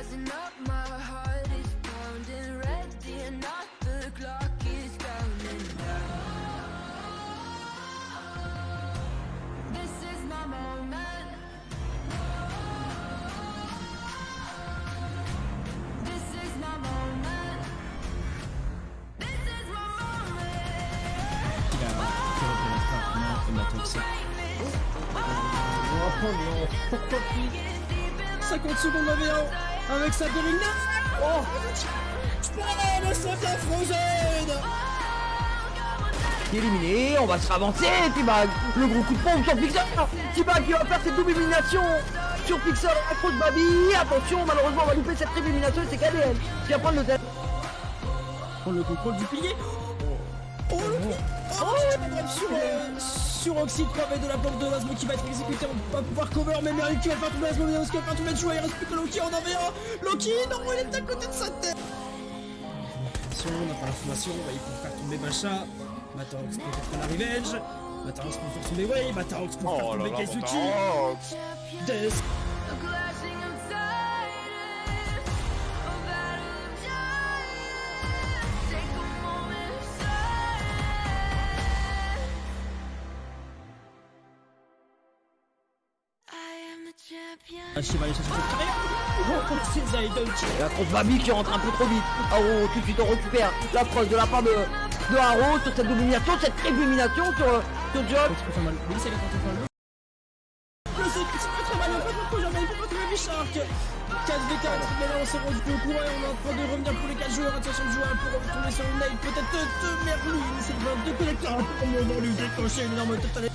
rising up, my heart is pounding, ready or not, the clock is counting down. This is my moment. This is my moment. This is my moment. Il a tant que ça. Oh non, pourquoi plus 50 secondes à V1 avec sa Bellingham. Oh, Spam, c'est bien Frozen. Éliminé, on va se ravancer, T-Bag, le gros coup de pompe sur Pixel, T-Bag qui va faire cette double élimination sur Pixel, accroche Babi, attention, malheureusement on va louper cette triple élimination et c'est KDL qui va prendre le tête. Prendre le contrôle du pilier. Oh sur Oxy 3v de la planque de Lasmo qui va être exécuté, on va pouvoir cover, mais Meryl qui va faire tomber Lasmo, mais Lasmo va faire tomber le joueur, il reste plus que Loki en 1v1. Loki, non, il est à côté de sa tête. On n'a pas l'information, il faut faire tomber Macha. Matarox peut faire la revenge. Matarox peut faire tomber Wave, Matarox peut faire tomber Kazuki. Des... A clashing of titans, a battle of giants. Take a moment of silence. I am the champion. Hachi va aller chercher cette carrière. Oh, c'est Zayden. La crosse Babi qui rentre un peu trop vite. Haro, tout de suite on récupère la crosse de la part de Haro sur cette domination, cette triple élimination sur Job. C'est pas très mal. Oui, c'est les contre le c'est pas très mal, il n'y a pas de projet, mais il faut pas trouver Bishark. 4v4, mais là on s'est rendu au courant et on est en train de revenir pour les 4 joueurs. Attention le joueur pour retourner sur une nail, peut-être de Merlin, c'est le 22 collecteurs pour lui déclencher une énorme totale.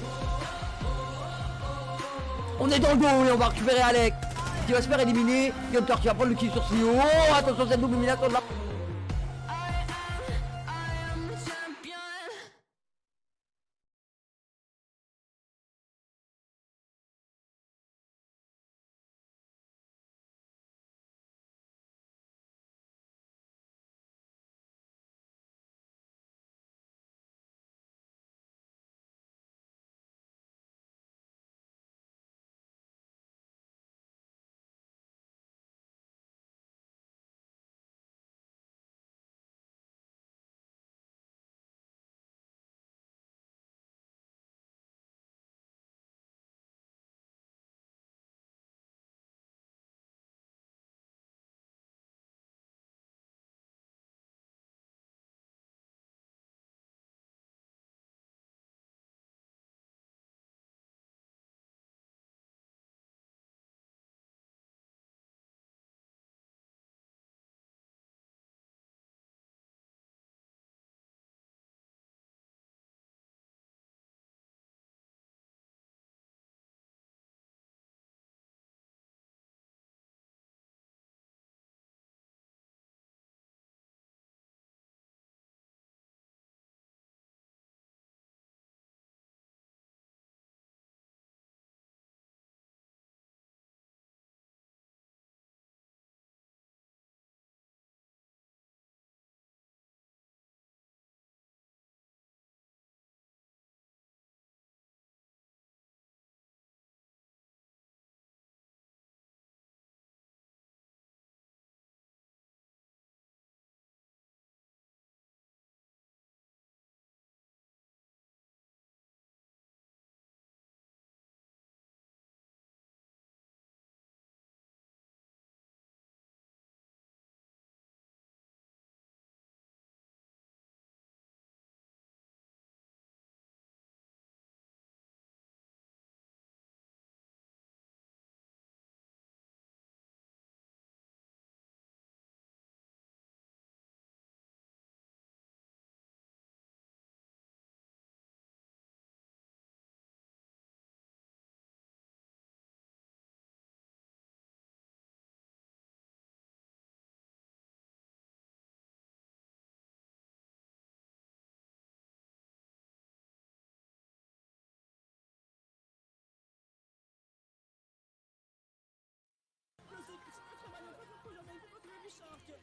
On est dans le dos et on va récupérer Alec qui va se faire éliminer. Gunter qui va prendre le kill sur Sio. Oh, attention cette double élimination de la... I am the champion.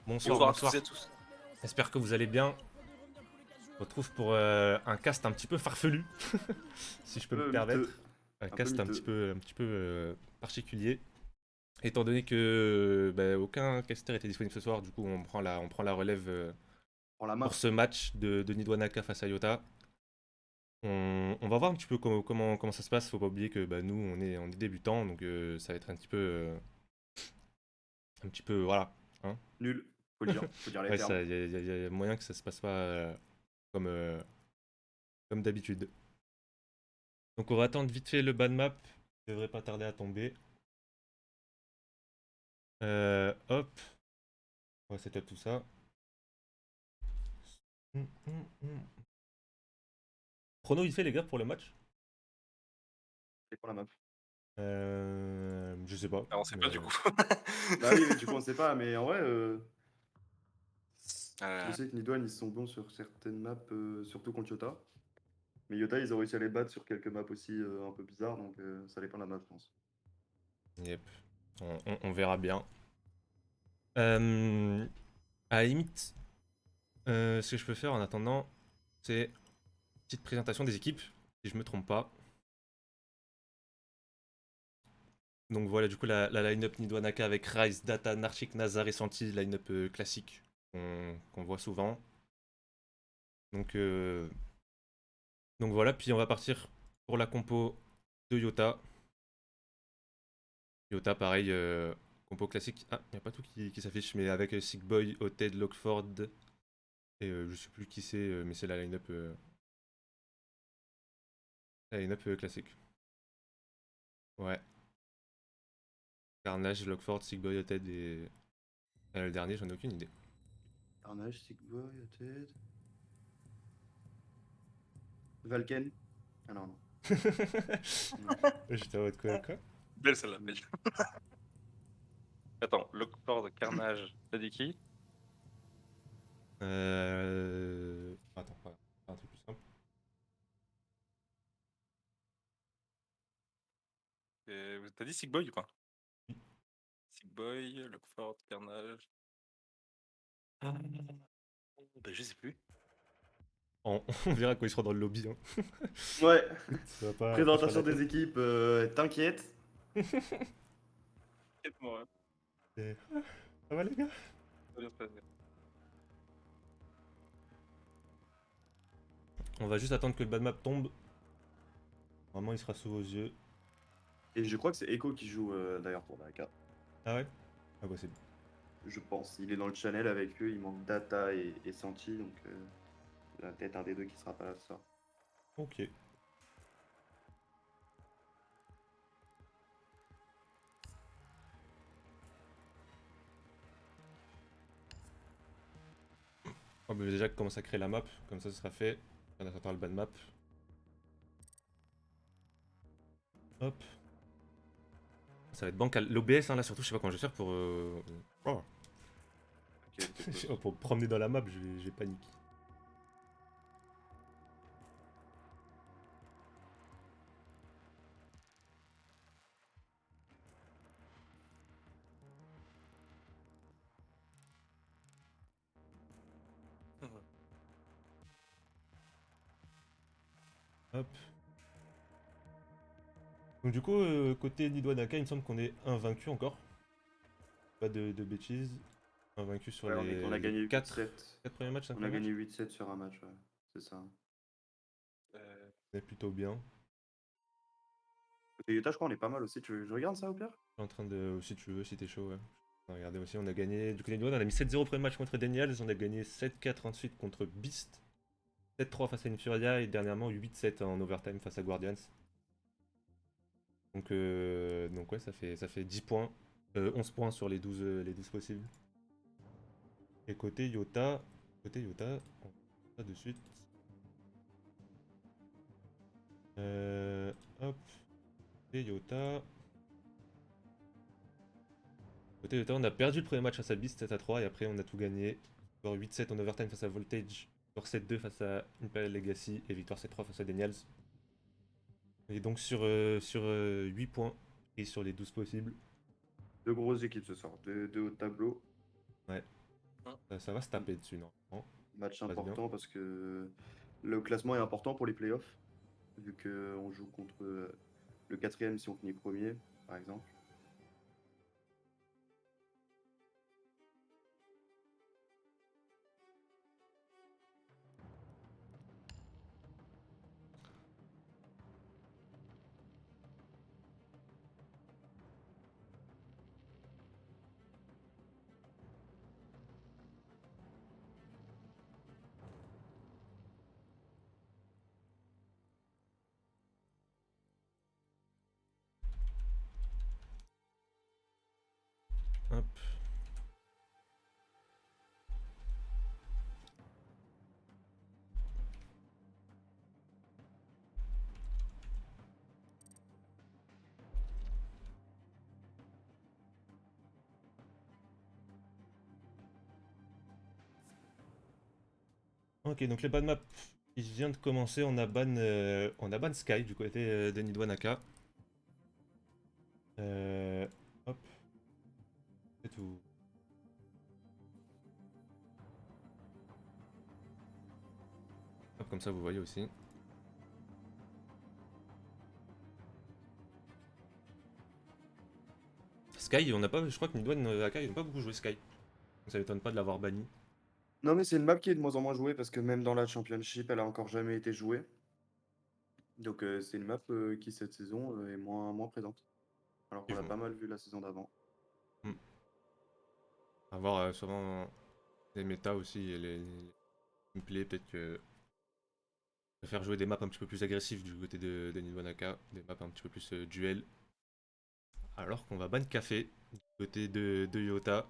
Bonsoir, Bonsoir à bonsoir. tous et à tous. J'espère que vous allez bien. On se retrouve pour un cast un petit peu farfelu, si je peux me permettre. Un cast un petit peu particulier. étant donné que bah, aucun caster était disponible ce soir, du coup on prend la relève Prends la main. pour ce match de Nidwanaka face à Yota. On va voir un petit peu comment ça se passe. Faut pas oublier que bah, nous on est débutants, donc ça va être un petit peu voilà. Hein. Nul. Faut dire les Ouais, termes. y a moyen que ça se passe pas comme, comme d'habitude. Donc on va attendre vite fait le ban map. Il devrait pas tarder à tomber. Hop. On va setup tout ça. Chrono vite fait les gars pour le match. C'est pour la map. Je sais pas. Ah, on sait pas du coup. Bah oui, mais du coup, on sait pas, mais en vrai, Euh, je sais que Nidwan, ils sont bons sur certaines maps, surtout contre Yota. Mais Yota, ils ont réussi à les battre sur quelques maps aussi un peu bizarres, donc ça dépend de la map, je pense. Yep. On verra bien. À la limite, ce que je peux faire en attendant, c'est une petite présentation des équipes, si je me trompe pas. Donc voilà, du coup, la line-up Nidwanaka avec Ryze, Data, Narchik, Nazar et Santi, line-up classique qu'on voit souvent. Donc voilà, puis on va partir pour la compo de Yota. Yota, pareil, compo classique. Ah, il n'y a pas tout qui s'affiche, mais avec Sickboy, Oted, Lockford. Et je sais plus qui c'est, mais c'est la line-up classique. Ouais. Carnage, Lockford, Sickboy, Oted et. Le dernier, j'en ai aucune idée. Carnage, Sickboy, Ted. Valken. Ah non, non. J'étais en mode quoi? Belle celle-là, belle. Attends, Lockford, Carnage, t'as dit qui? Attends, ouais, un truc plus simple. T'as dit Sickboy ou pas? Sickboy, Lockford, Carnage. Bah, je sais plus. On verra quand il sera dans le lobby. Hein. Ouais, Ça va pas présentation la tête. des équipes, t'inquiète. Moi, Ça va les gars? ça va bien se passer. On va juste attendre que le bad map tombe. Normalement, il sera sous vos yeux. Et je crois que c'est Echo qui joue d'ailleurs pour la AK. Ah ouais? Ah bah c'est bon. Je pense. Il est dans le channel avec eux, il manque Data et Santi, donc il y a peut-être un des deux qui sera pas là ce soir. Ok. On peut déjà commencer à créer la map, comme ça ce sera fait. On attend le bad map. Hop. Ça va être bancal. L'OBS hein, là surtout, je sais pas comment je vais faire pour. Oh. Ok, t'es cool. Pour me promener dans la map, j'ai panique. Hop. Donc du coup, côté Nidwanaka, il me semble qu'on est invaincu encore. Pas de bêtises. Invaincu sur Ouais, les on a gagné 4 8-7. premiers matchs, 5 On a premiers gagné matchs. 8-7 sur un match, ouais. C'est ça. C'est plutôt bien. Côté Utah, je crois on est pas mal aussi. Je regarde ça au pire? Je suis en train de. Si tu veux, si t'es chaud, ouais. Regardez aussi, on a gagné. Du côté Nidwan, on a mis 7-0 au premier match contre Daniels. On a gagné 7-4 ensuite contre Beast. 7-3 face à Infuria et dernièrement 8-7 en overtime face à Guardians. Donc ouais, ça fait 10 points. 11 points sur les 12 possibles. Et côté Yota, on va ça de suite. Hop. Côté Yota. Côté Yota, on a perdu le premier match face à Beast 7-3 et après on a tout gagné. Victoire 8-7 en overtime face à Voltage. Victoire 7-2 face à Imperial Legacy et victoire 7-3 face à Daniels. Et donc sur 8 points et sur les 12 possibles. Deux grosses équipes ce soir, deux hauts de tableau. Ouais. Ça va se taper dessus, normalement. Match passe important bien. parce que le classement est important pour les playoffs. Vu qu'on joue contre le quatrième si on finit premier, par exemple. Ok, donc les ban maps, il vient de commencer, on a ban Sky du côté de Nidwanaka. Hop. C'est tout. Hop, comme ça vous voyez aussi. Sky, on n'a pas, je crois que Nidwanaka, ils n'ont pas beaucoup joué Sky. Donc ça m'étonne pas de l'avoir banni. Non, mais c'est une map qui est de moins en moins jouée parce que même dans la Championship, elle a encore jamais été jouée. Donc c'est une map qui cette saison est moins présente. Alors qu'on l'a Effectivement. pas mal vu la saison d'avant. À voir souvent les méta aussi et les gameplay, peut-être que faire jouer des maps un petit peu plus agressives du côté de Nidwanaka, des maps un petit peu plus duel. Alors qu'on va ban Café du côté de Yota.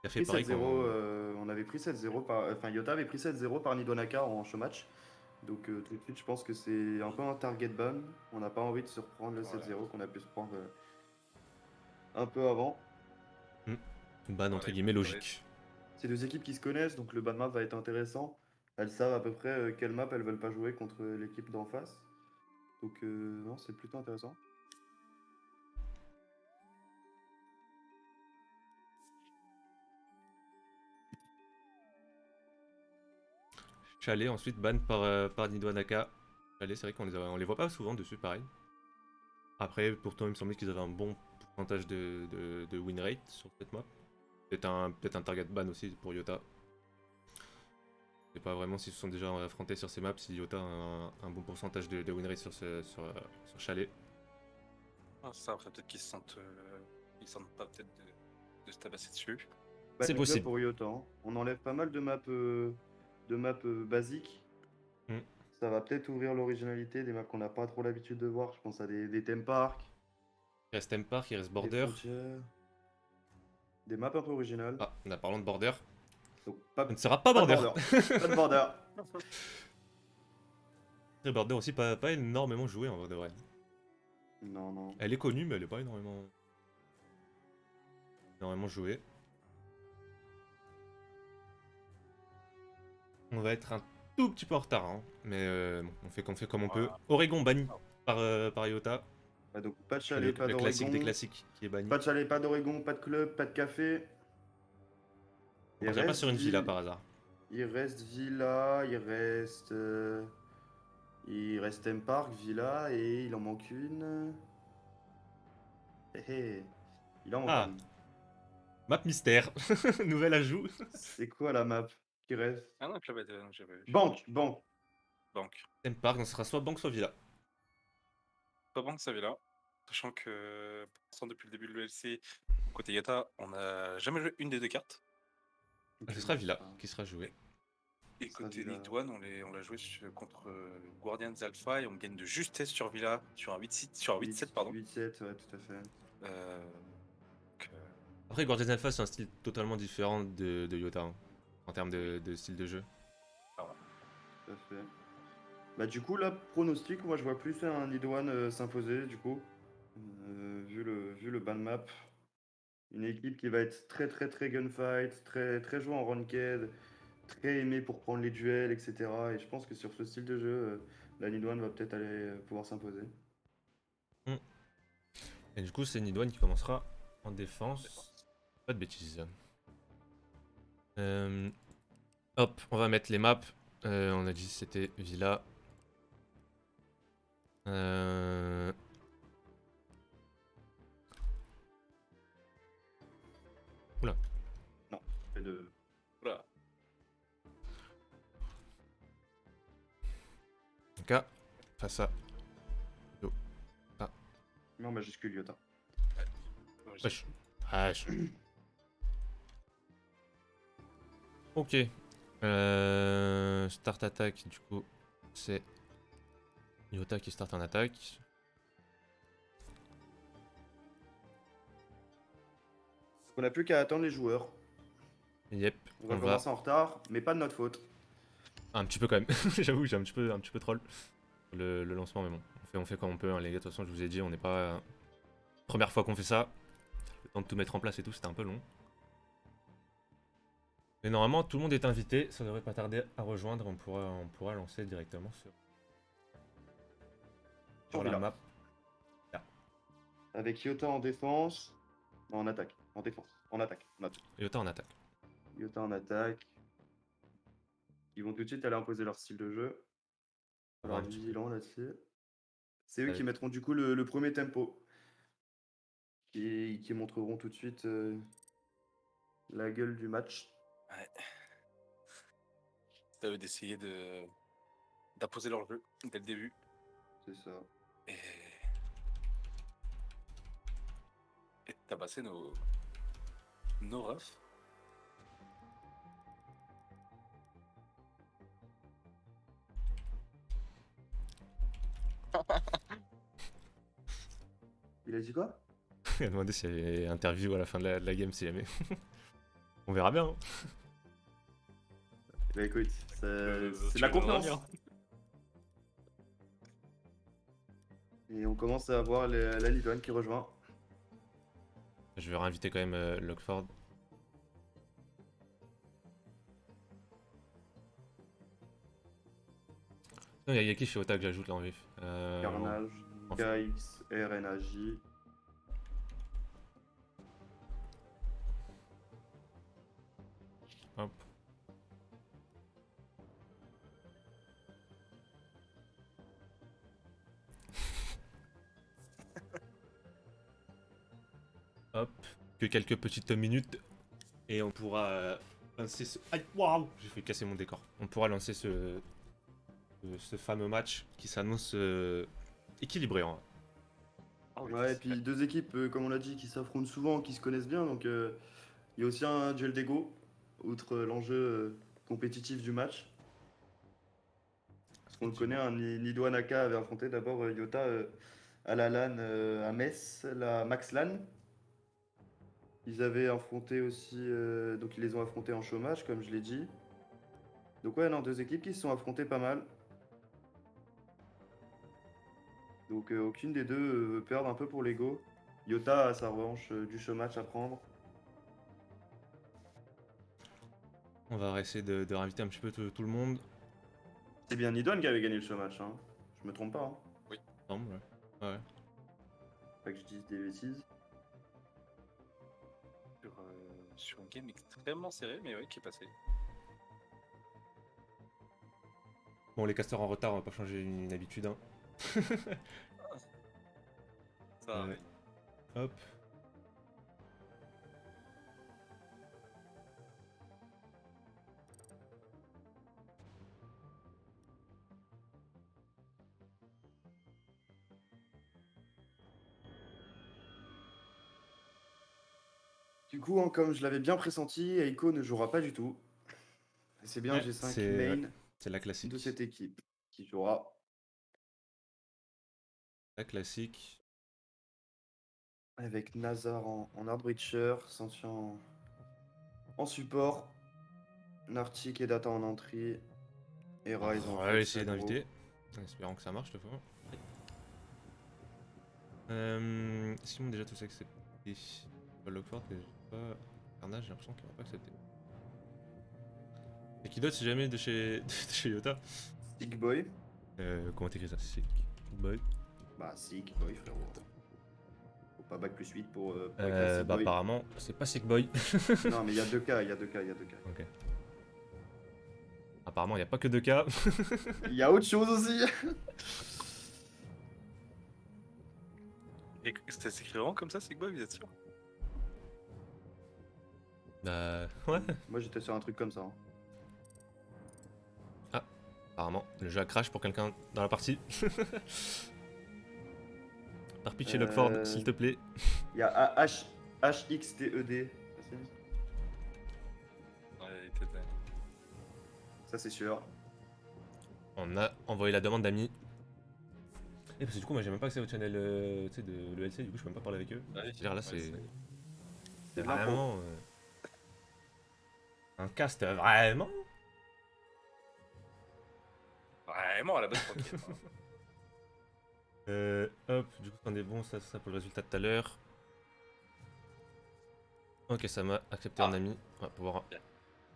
Café Pris pareil 7-0, qu'on... on avait pris 7-0 enfin Yota avait pris 7-0 par Nidonaka en show match. Donc tout de suite, je pense que c'est un peu un target ban. On n'a pas envie de se reprendre le 7-0 qu'on a pu se prendre un peu avant. ban entre guillemets logique. C'est deux équipes qui se connaissent, donc le ban map va être intéressant. Elles savent à peu près quelle map elles veulent pas jouer contre l'équipe d'en face. Donc non, c'est plutôt intéressant. Chalet ensuite ban par Nidwanaka. Chalet, c'est vrai on les voit pas souvent dessus, pareil. Après, pourtant, il me semblait qu'ils avaient un bon pourcentage de win rate sur cette map. Peut-être un target ban aussi pour Yota. Je sais pas vraiment s'ils se sont déjà affrontés sur ces maps, si Yota a un bon pourcentage de win rate sur Chalet. Ah, ça, après, peut-être qu'ils se sentent, ils sentent pas peut-être de se tabasser dessus. Bah, C'est déjà possible. pour Yota, hein. On enlève pas mal de maps basiques. Mm. Ça va peut-être ouvrir l'originalité, des maps qu'on n'a pas trop l'habitude de voir. Je pense à des theme parks, Il reste Theme Park, il reste des Border. frontières, des maps un peu originales. Ah, en parlant de Border. Donc pas, Ça ne sera pas pas de Border. border. Pas de border. Border aussi pas énormément joué en vrai de vrai. Non, non. Elle est connue, mais elle est pas énormément jouée. On va être un tout petit peu en retard, hein. Mais bon, on fait comme on peut. Oregon banni par Iota. Bah, donc pas de chalet, pas Le classique des d'Oregon. classiques qui est banni. Pas de chalet, pas d'Oregon, pas de club, pas de café. On partirait pas sur une villa par hasard. Il reste Villa, il reste Theme Park, Villa, et il en manque une. Il en manque Ah. une. Map mystère. Nouvel ajout. C'est quoi la map qui reste? Ah non, j'avais vu. Banque. Banque. Theme Park, donc ce sera soit banque, soit villa. Pas Banque, ça là. Sachant que, pour l'instant, depuis le début de l'ELC, côté Yata, on n'a jamais joué une des deux cartes. Ce sera villa qui sera joué. Et Ça sera côté Villa. League One, on l'a joué contre Guardians Alpha et on gagne de justesse sur Villa, sur un 8-7, pardon. 8-7, ouais, tout à fait. Donc, Après, Guardians Alpha, c'est un style totalement différent de Iota, hein, en termes de style de jeu. Tout à fait. Bah du coup là, pronostic, moi je vois plus un League One s'imposer du coup. Vu le ban map. Une équipe qui va être très gunfight, très jouée en ranked, très aimée pour prendre les duels, etc. Et je pense que sur ce style de jeu, la League One va peut-être aller pouvoir s'imposer. Et du coup, c'est Nidwan qui commencera en défense. Pas de bêtises. Hop, on va mettre les maps. On a dit c'était Villa. Oula. Et de... voilà. Donc, face à. Mais en majuscule Yota. Wesh. Wesh. Ok. Start attack, du coup, c'est Yota qui start en attaque. On n'a plus qu'à attendre les joueurs. Yep, On va commencer en retard, mais pas de notre faute. un petit peu quand même. J'avoue, j'ai un petit peu troll le lancement, mais bon, on fait comme on peut, hein, les gars. De toute façon, je vous ai dit, on n'est pas première fois qu'on fait ça. Le temps de tout mettre en place et tout, c'était un peu long. Mais normalement, tout le monde est invité, ça devrait pas tarder à rejoindre, on pourra lancer directement sur la Villa. map. Avec Yota en défense. Non, en attaque. En défense. En attaque. En attaque. Yota en attaque. Yota en attaque. Ils vont tout de suite aller imposer leur style de jeu. Alors Ouais, être un petit peu. vigilant là-dessus. C'est eux Ouais. qui mettront du coup le premier tempo. Qui montreront tout de suite la gueule du match. Ouais. C'est à eux d'essayer d'imposer leur jeu dès le début. C'est ça. Et de tabasser nos refs. Il a dit quoi? Il a demandé s'il y avait interview à la fin de la game si jamais. On verra bien. Hein. Bah écoute, c'est tu de la vas nous confiance. revenir. Et on commence à voir la Lidouane qui rejoint. Je vais réinviter quand même Lockford. Non, il y a qui chez Ota que j'ajoute là en vif Carnage, en- KX, RNAJ. Hop. Hop. Que quelques petites minutes. Et on pourra lancer ce. Aïe, waouh! J'ai fait casser mon décor. On pourra lancer ce fameux match qui s'annonce équilibré. Hein. Ah oui, Ouais, et c'est- puis deux équipes, comme on l'a dit, qui s'affrontent souvent, qui se connaissent bien. Donc il y a aussi un duel d'ego, outre l'enjeu compétitif du match. Parce qu'on le connaît, un Nido Anaka avait affronté d'abord Yota à la LAN à Metz, la Max LAN. Ils avaient affronté aussi, donc ils les ont affrontés en chômage, comme je l'ai dit. Donc ouais, non, deux équipes qui se sont affrontées pas mal. Donc aucune des deux veut perdre un peu pour l'ego. Yota a sa revanche du chômage à prendre. On va essayer de réinviter un petit peu tout le monde. C'est bien Nidon qui avait gagné le chômage, hein. Je me trompe pas, hein. Ensemble, ouais. Ouais. Pas que je dise des bêtises. sur un game extrêmement serré, mais ouais, qui est passé. Bon, les casters en retard, on va pas changer une habitude. Hein. Ça, Ouais. Hop. Du coup, hein, comme je l'avais bien pressenti, Eiko ne jouera pas du tout. Et c'est bien Ouais, G5 c'est- main C'est la classique. de cette équipe qui jouera. La classique. Avec Nazar en Hard Breacher, Sentient en support, Nartic et Data en entrée, et Rise en On va fait, essayer aggro. d'inviter. En espérant que ça marche cette fois. Est-ce qu'ils m'ont déjà tous accepté? Pas Lockford, et pas Carnage, j'ai l'impression qu'ils vont pas accepter. Et qui d'autre si jamais de chez, de chez Yota? Sick Boy. Comment t'écris ça? Sick Boy. Bah, Sick Boy, frérot. Faut pas bac plus 8 pour écrire Sick Bah Boy. apparemment, c'est pas Sick Boy. Non, mais il y a deux cas, il y a deux cas, il y a deux cas. Ok. Apparemment, il n'y a pas que 2 cas. Il y a autre chose aussi. Et ça s'écrit vraiment comme ça, c'est quoi, vous êtes sûr? Bah ouais. Moi, j'étais sur un truc comme ça. Hein. Apparemment, le jeu a crash pour quelqu'un dans la partie. Par pitch et Euh, Lockford, s'il te plaît. Il y a HXTED. Ouais, il était dingue. Ça, c'est sûr. On a envoyé la demande d'amis. Et parce que du coup, moi j'ai même pas accès au channel tu sais, de l'ELC, du coup je peux même pas parler avec eux. Ouais, C'est-à-dire là, ouais, c'est C'est de l'impro. vraiment. Un cast vraiment. Vraiment à la base, tranquille. Hop, du coup, on est bon, ça pour le résultat de tout à l'heure. Ok, ça m'a accepté en ami. On va pouvoir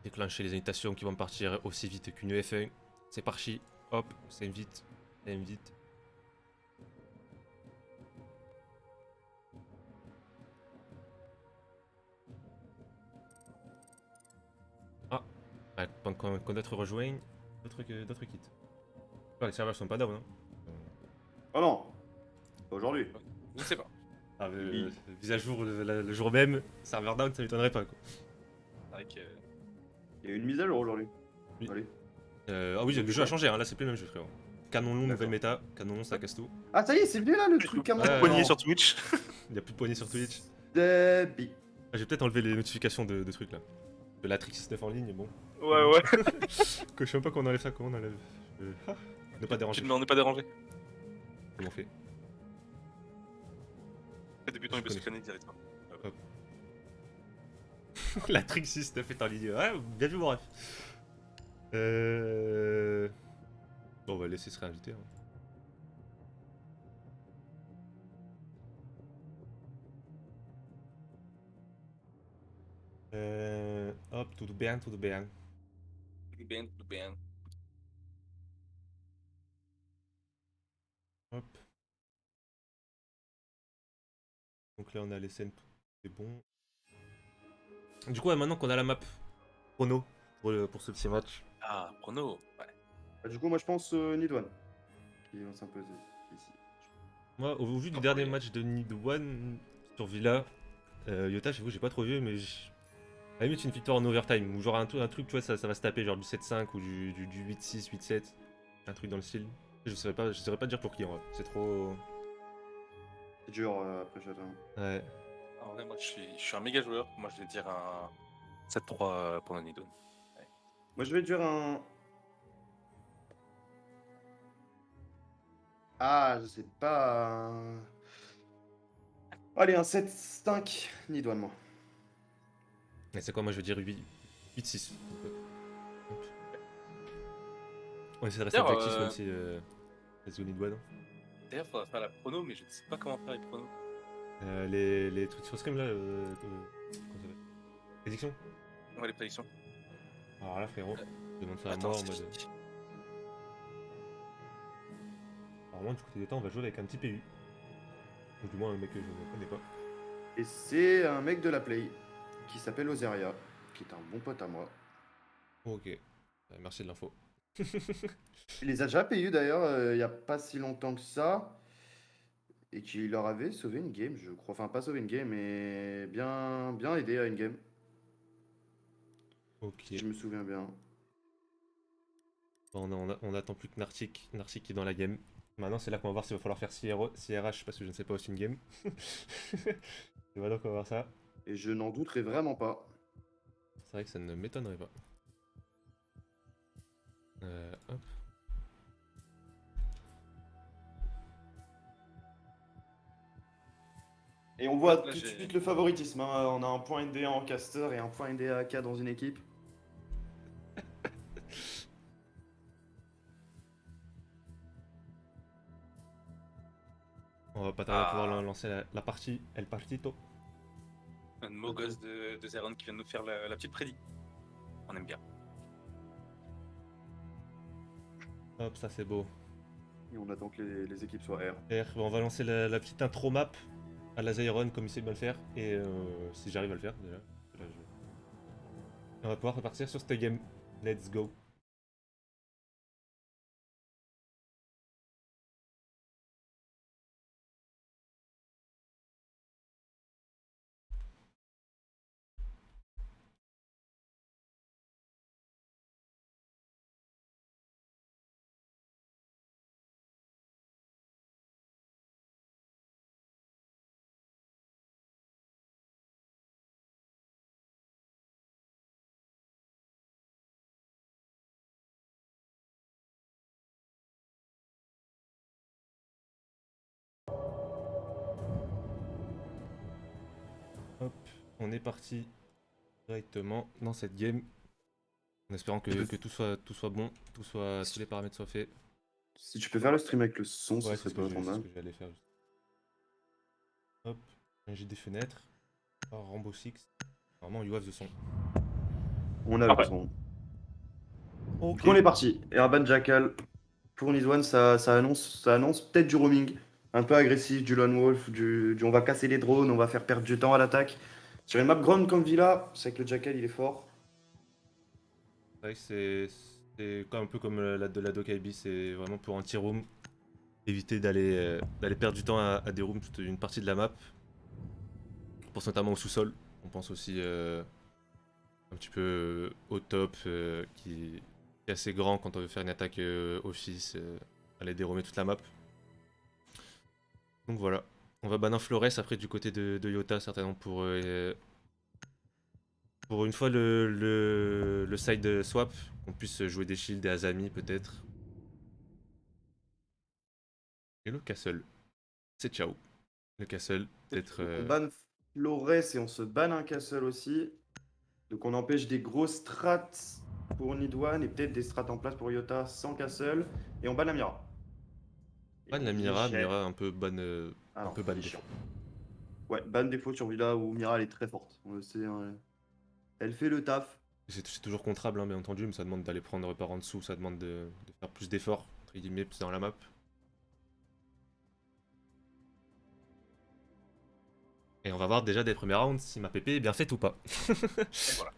Déclencher les invitations qui vont partir aussi vite qu'une F1. C'est parti. Hop, ça invite. Ça invite. Ah, ouais, quand d'autres rejoignent, d'autres quittent. Les serveurs sont pas down, hein. Oh non, pas aujourd'hui. Je ne sais pas. Ah, Oui. mise à jour le jour même, serveur down, ça m'étonnerait pas quoi. C'est vrai que. Il y a une mise à jour aujourd'hui. Oui. Allez. Ah oui, le jeu a changé, hein. Là c'est plus le même jeu frérot. Canon long, nouvelle D'accord. méta, canon long, ça casse tout. Ah ça y est, c'est venu là le truc à moi. Ouais, Poignet non. sur Twitch. Il y a plus de poignées sur Twitch. Debbie. Ah, je vais peut-être enlever les notifications de trucs là. De la Trix 9 en ligne, bon. Ouais. Que je sais même pas comment on enlève ça, comment on enlève. Ne pas déranger. Tu on n'est pas dérangé. Comment on fait? Les débutants, Je ils peuvent se connais. scanner directement. La Trix 9 est en ligne. Ouais, bien vu mon ref. Bon, on va laisser se réinviter. Hein. Hop, tudo bem, tudo bem. Tudo bem. Hop. Donc là, on a les scènes, tout c'est bon. Du coup, ouais, maintenant qu'on a la map chrono pour ce petit match. Ah, Prono. Ouais. Bah, du coup, moi je pense Nidwan qui va s'imposer ici. Moi, au vu du Oh, dernier oui. match de Need One sur Villa, Yota, j'avoue, j'ai pas trop vu, mais à la limite, une victoire en overtime. Ou genre un truc, tu vois, ça va se taper, genre du 7-5 ou du 8-6, 8-7. Un truc dans le style. Je saurais pas dire pour qui en vrai. C'est trop. C'est dur après chacun. Ouais. En vrai, moi, je suis un méga joueur. Moi, je vais dire un 7-3 pour Nidon. Moi je vais dire un. Ah, je sais pas. Allez, un 7-5 Nidwan, moi. Et c'est quoi, moi je veux dire 8-6. Hop. On essaie de rester D'ailleurs, objectif même si c'est Need One. D'ailleurs, faudra faire la prono, mais je ne sais pas comment faire les pronos. Les trucs sur stream là, comment ça s'appelle? Prédiction? Ouais, les prédictions. Alors là frérot, je demande ça à Attends, moi en c'est mode. qui Alors moi du côté des temps on va jouer avec un petit PU. Ou du moins un mec que je ne connais pas. Et c'est un mec de la Play qui s'appelle Ozeria, qui est un bon pote à moi. Ok, merci de l'info. Il les a déjà payés d'ailleurs, il n'y a pas si longtemps que ça. Et qui leur avait sauvé une game, je crois. Enfin, pas sauvé une game, mais bien aidé à une game. Ok. Si je me souviens bien. Bon, on attend plus que Nartic qui est dans la game. Maintenant c'est là qu'on va voir s'il va falloir faire CRH parce que je ne sais pas aussi une game. Et voilà qu'on va voir ça. Et je n'en douterai vraiment pas. C'est vrai que ça ne m'étonnerait pas. Hop. Et on voit Là, tout de j'ai- suite le favoritisme. Hein. On a un point NDA en caster et un point NDA AK dans une équipe. On va pas tarder à Ah. pouvoir lancer la partie El Partito. Un mot gosse de Zeron qui vient de nous faire la petite prédit. On aime bien. Hop, ça c'est beau. Et on attend que les équipes soient R. On va lancer la petite intro map à la Zyron comme il sait bien le faire. Et si j'arrive à le faire déjà. Là, on va pouvoir repartir sur cette game. Let's go. Hop, on est parti directement dans cette game. En espérant que tout soit bon, tous les paramètres soient faits. Si tu peux faire le stream avec le son, Ouais, ce c'est serait ce pas que trop mal. j'allais faire. Hop, j'ai des fenêtres. Oh, Rambo 6. Normalement, you have the son. On a Ah le ouais. son. Ok. On est parti. Urban Jackal pour Nidwan, ça annonce peut-être du roaming. Un peu agressif, du lone wolf, on va casser les drones, on va faire perdre du temps à l'attaque. Sur une map grande comme Villa, c'est que le Jackal il est fort. C'est vrai que c'est un peu comme la de la Dokaibi, c'est vraiment pour anti-room. Éviter d'aller perdre du temps à des rooms toute une partie de la map. On pense notamment au sous-sol. On pense aussi un petit peu au top qui est assez grand quand on veut faire une attaque office, aller déromer toute la map. Donc voilà. On va ban un Flores après du côté de Yota certainement pour une fois le side swap, qu'on puisse jouer des shields, des Azami peut-être. Et le castle. C'est ciao. Le castle, peut-être. On ban Flores et on se ban un castle aussi. Donc on empêche des gros strats pour Nidwan et peut-être des strats en place pour Yota sans castle. Et on ban la Mira. Ban la Mira un peu ban. Un peu ban défaut. Ouais, ban défaut sur Villa où Mira elle est très forte. On le sait, hein. Elle fait le taf. C'est toujours contrable, hein, bien entendu, mais ça demande d'aller prendre par en dessous, ça demande de faire plus d'efforts, entre guillemets, plus dans la map. Et on va voir déjà des premiers rounds si ma PP est bien faite ou pas. Et voilà.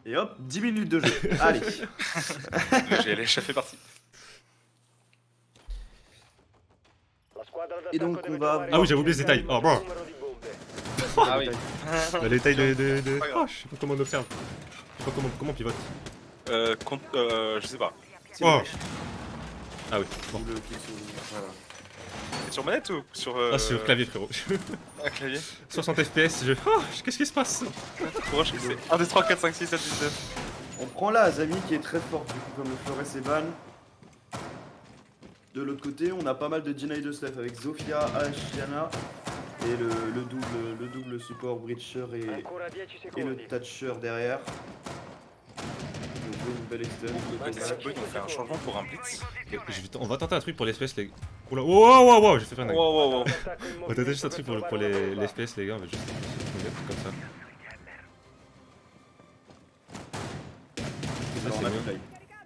Et hop, 10 minutes de jeu. Allez. Le GLH fait partie. Et donc on va... Ah oui, j'avais oublié ce détail. Oh bon. Ah oui. Le détail de... Pas grave. Oh, je sais pas comment on observe. Je sais pas comment on pivote. Je sais pas. C'est Oh. le- Ah oui, bon. le clic sur- voilà. C'est sur manette ou sur. Ah, c'est sur clavier, frérot. Ah, clavier. 60 FPS, je... Oh, qu'est-ce qui se passe? Courage, c'est 1, 2, 3, 4, 5, 6, 7, 8, 9. On prend là Azami qui est très forte du coup comme le Flores et ban. De l'autre côté, on a pas mal de deny de stuff avec Zofia, Ash, Yana et le double support Breacher et le Thatcher derrière. Donc une belle extend. Boy, on fait un changement pour un blitz. On va tenter un truc pour l'espèce, les gars. Oula, wow, j'ai fait faire une... Wow, wow, wow. On va tenter juste un truc pour les FPS, les gars, on va juste mettre comme ça. Ça, Alors, c'est on a mieux. tout live.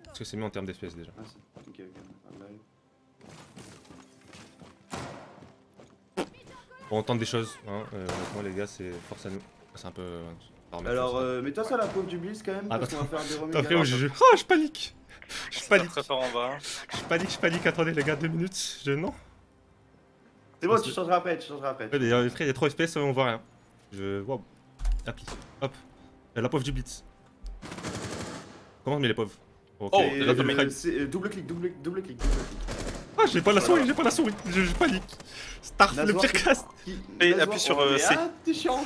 Parce que c'est mieux en termes d'FPS déjà. Ah, c'est- ok, live. Bon, on tente des choses, hein. Honnêtement, les gars, c'est force à nous. C'est un peu. On va remettre Alors, comme ça. mets-toi sur la pauvre du Blitz quand même, Ah, parce qu'on va faire des Attends, remues. frérot, je panique! Je Pas panique, très fort en bas. je panique, attendez les gars, 2 minutes, non? C'est bon, tu changeras après, Ouais, mais frère, il y a 3 FPS, on voit rien. Waouh. Appli. Hop. La pauvre du Blitz. Comment on met les pauvres? Ok, Oh, Et, la double frag. double clic. Ah, j'ai pas la souris, je panique. Starf, le Nazoir, pire cast. Et Nazoir, appuie sur, oh, mais C. ah, t'es chiant.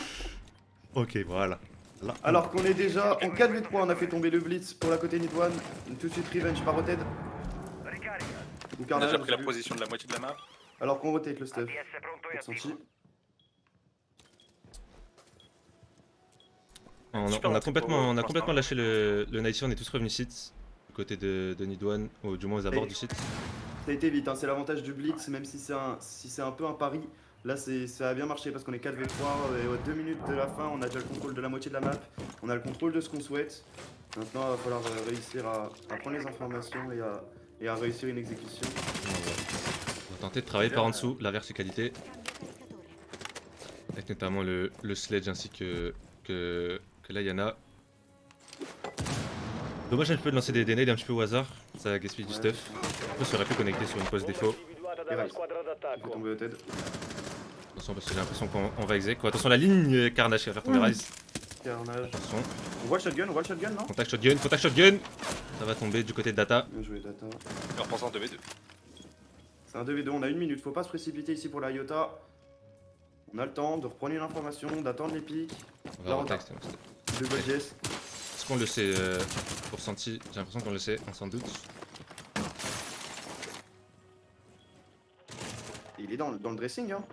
Ok, voilà. Là, Alors qu'on est déjà en 4v3, on a fait tomber le Blitz pour la côté Nidwan. Tout de suite revenge par Roted. Ou On a Carnage, déjà pris la je sais plus. position de la moitié de la map. Alors qu'on rotate le stuff. Ressenti. Super on a gentil pour complètement l'instant. lâché le Night, on est tous revenus site. Du côté de Nidwan, ou du moins aux abords Et- du site. Ça a été vite, hein, c'est l'avantage du Blitz, même si c'est un peu un pari. Là, ça a bien marché parce qu'on est 4v3 et aux 2 minutes de la fin, on a déjà le contrôle de la moitié de la map. On a le contrôle de ce qu'on souhaite. Maintenant, il va falloir réussir à prendre les informations et à réussir une exécution. On va tenter de travailler par en dessous, la verticalité. Avec notamment le sledge ainsi que la Yana. Dommage un peu de lancer des nades un petit peu au hasard, ça gaspille du Ouais. stuff. On serait pu connecter sur une pause défaut. Et Rise. Il faut tomber au TED. Attention parce que j'ai l'impression qu'on va exec. Attention la ligne Carnage qui va faire tomber Rise. Carnage. Attention. On voit le shotgun, non? Contact shotgun. Ça va tomber du côté de Data. Bien joué, Data. Et en pensant 2v2. C'est un 2v2, on a 1 minute, faut pas se précipiter ici pour la Iota. On a le temps de reprendre une information, d'attendre les pics. On va Là, avoir on texte. De Godjess. Est-ce qu'on le sait pour Santi? J'ai l'impression qu'on le sait, on s'en doute. Il est dans le dressing, hein.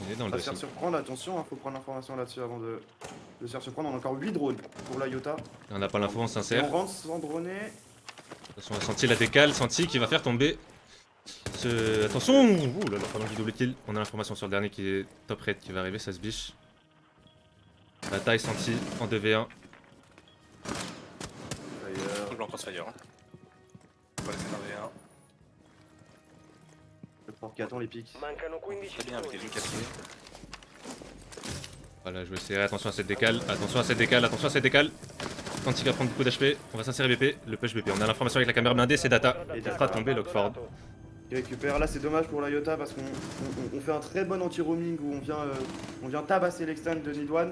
Il est dans le On va se faire dressing. surprendre, attention, faut prendre l'information là-dessus avant de se faire surprendre. On a encore 8 drones pour la Iota. On n'a pas l'info, on Et s'insère. on rentre sans droner. Attention, on a senti la décale, Santi qui va faire tomber. Attention! Ouh là là, pas mal du double kill. On a l'information sur le dernier qui est top red qui va arriver, ça se biche. Bataille Santi en 2v1. double en crossfire. Hein. On va laisser un V1. Le port qui attend les pics. Très bien avec les lignes cassées. Voilà, je vais essayer. Attention à cette décale. Attention à cette décale. Attention à cette décale. Quantique va prendre beaucoup d'HP. On va s'insérer BP. Le push BP. On a l'information avec la caméra blindée. C'est Data. Et Il fera tomber Lockford. Qui récupère. Là, c'est dommage pour la Iota parce qu'on on fait un très bon anti-roaming où on vient tabasser l'extend de Nidwan.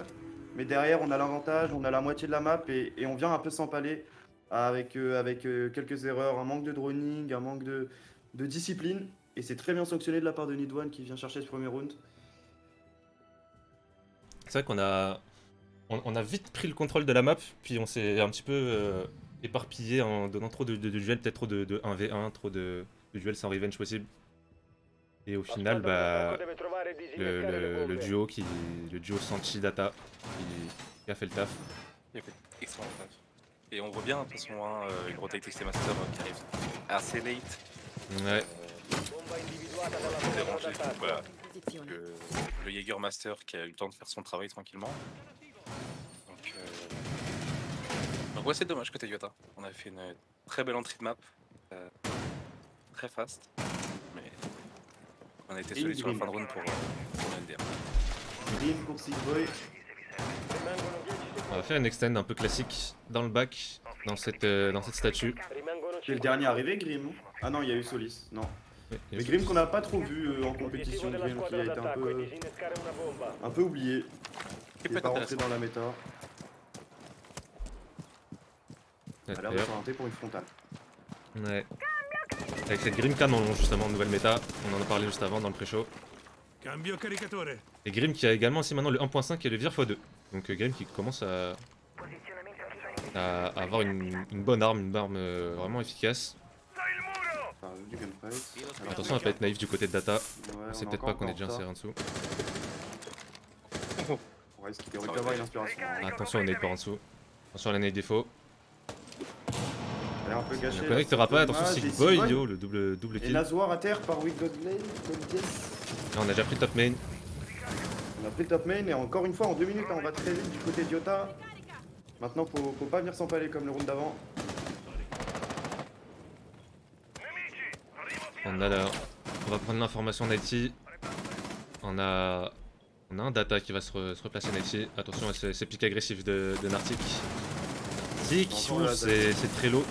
Mais derrière, on a l'avantage, on a la moitié de la map et on vient un peu s'empaler avec quelques erreurs, un manque de droning, un manque de discipline. Et c'est très bien sanctionné de la part de Nidwan qui vient chercher ce premier round. C'est vrai qu'on a... On a vite pris le contrôle de la map, puis on s'est un petit peu éparpillé en donnant trop de duels, peut-être trop de 1v1, trop de duels sans revenge possible. Et au final, bah, le duo Sanchi Data qui a fait le taf. Il a fait extrêmement taf. Et on voit bien, de toute façon, hein, une rotate XT Master qui arrive assez late. Ouais. Déranger, voilà. Le Jaeger Master qui a eu le temps de faire son travail tranquillement. Donc ouais, c'est dommage côté Iota. On avait fait une très belle entrée de map. Très fast. Mais on a été solide sur la fin de round pour l'NDM. Green pour Sigboy. On va faire une extend un peu classique dans le back, dans cette statue. C'est le dernier arrivé, Grim. Ah non, il y a eu Solis. Non. Oui, Mais Grim qu'on n'a pas trop vu en compétition. Grim qui a été un peu oublié. Qui Il peut n'est être pas rentré intéressant. dans la méta. Il a l'air de s'orienter pour une frontale. Ouais. Avec cette Grim Canon justement, nouvelle méta, on en a parlé juste avant dans le pré-show. Et Grim qui a également aussi maintenant le 1.5 et le Vir x2. Donc Grim qui commence à avoir une bonne arme, une arme vraiment efficace. Enfin, du gunfight. Alors, Attention à pas être naïf du côté de Data, ouais, on sait est peut-être encore pas qu'on en est déjà retard. inséré en dessous. On risque de recover l'inspiration. Attention au nade par en dessous. Attention à la nade défaut. Elle est un peu gâchée. On là, connectera c'est pas, attention dommage. Et Sigboy, Sigboy. yo, le double Et kill. Nazoir à terre par Wick Godblade. Là, on a déjà pris top main. On a pris le top main et encore une fois en 2 minutes hein, on va très vite du côté d'Iota. Maintenant faut pas venir s'empaler comme le round d'avant. On va prendre l'information Nighty. On a un Data qui va se replacer Nighty. Attention à ces pics agressifs de Nartic. Tic, Encore là, c'est Trello.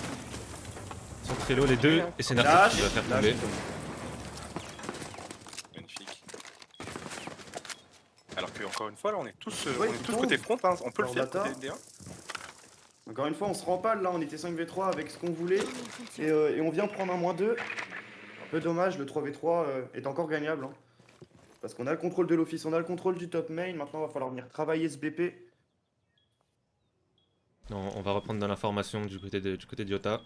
Ils sont Trello les deux et c'est Nartic qui va faire tomber. Magnifique. Alors que encore une fois là on est tous, Ouais, on est il tous tombe. côté front, hein. On peut le Alors, faire Data. côté ND1. Encore une fois on se rempale là, on était 5v3 avec ce qu'on voulait et on vient prendre un -2. Un peu dommage, le 3v3 est encore gagnable. Hein. Parce qu'on a le contrôle de l'office, on a le contrôle du top main, maintenant il va falloir venir travailler ce BP. Non, on va reprendre dans l'information du côté d'Iota.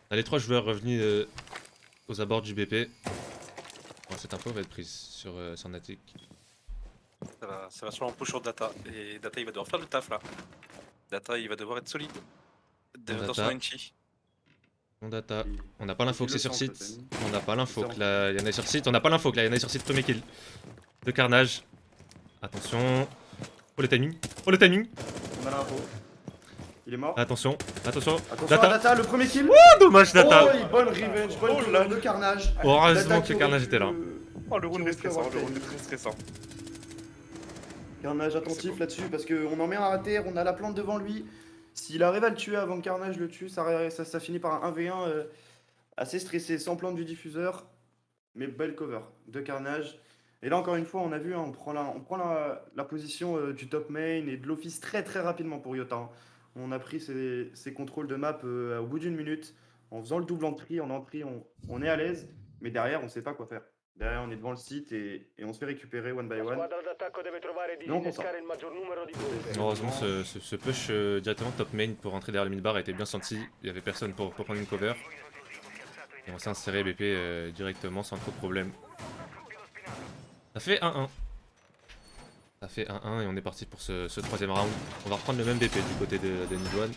On a les 3 joueurs revenus aux abords du BP. Bon, cette info va être prise sur Natic. Ça va sûrement push sur Data. Et Data il va devoir faire le taf là. Data il va devoir être solide. Bon, Dans son Data. NC. Mon Data. Et- On n'a pas l'info Il que c'est le sur sent, site. peut-être. On n'a pas l'info Il que sent. là, Yana est sur site. On n'a pas l'info que là, Yana est sur site, premier kill. De Carnage. Attention. Oh le timing. Oh le timing. On a l'info. Il est mort. Attention. Attention. Attention Data. à Data, le premier kill. Ah, dommage Data. Oh, bonne revenge, bonne couleur de Carnage. Heureusement Data que qui aurait Carnage pu, était là. Oh le round Qui est aurait pu stressant, avoir le fait. round est très stressant. Carnage attentif là-dessus parce qu'on en met un à terre, on a la plante devant lui. S'il arrive à le tuer avant que Carnage le tue, ça finit par un 1v1 assez stressé, sans plante du diffuseur. Mais belle cover de Carnage. Et là encore une fois, on a vu, hein, on prend la position du top main et de l'office très très rapidement pour Iota. Hein. On a pris ses contrôles de map au bout d'une minute. En faisant le double entry, en entrée, on est à l'aise. Mais derrière, on sait pas quoi faire. Derrière, on est devant le site et on se fait récupérer one by one. Non, content. Heureusement, ce push directement top main pour rentrer derrière le mid-bar a été bien senti. Il n'y avait personne pour prendre une cover. Et on s'est inséré BP directement sans trop de problème. Ça fait 1-1. Ça fait 1-1 et on est parti pour ce troisième round. On va reprendre le même BP du côté de Nidwan.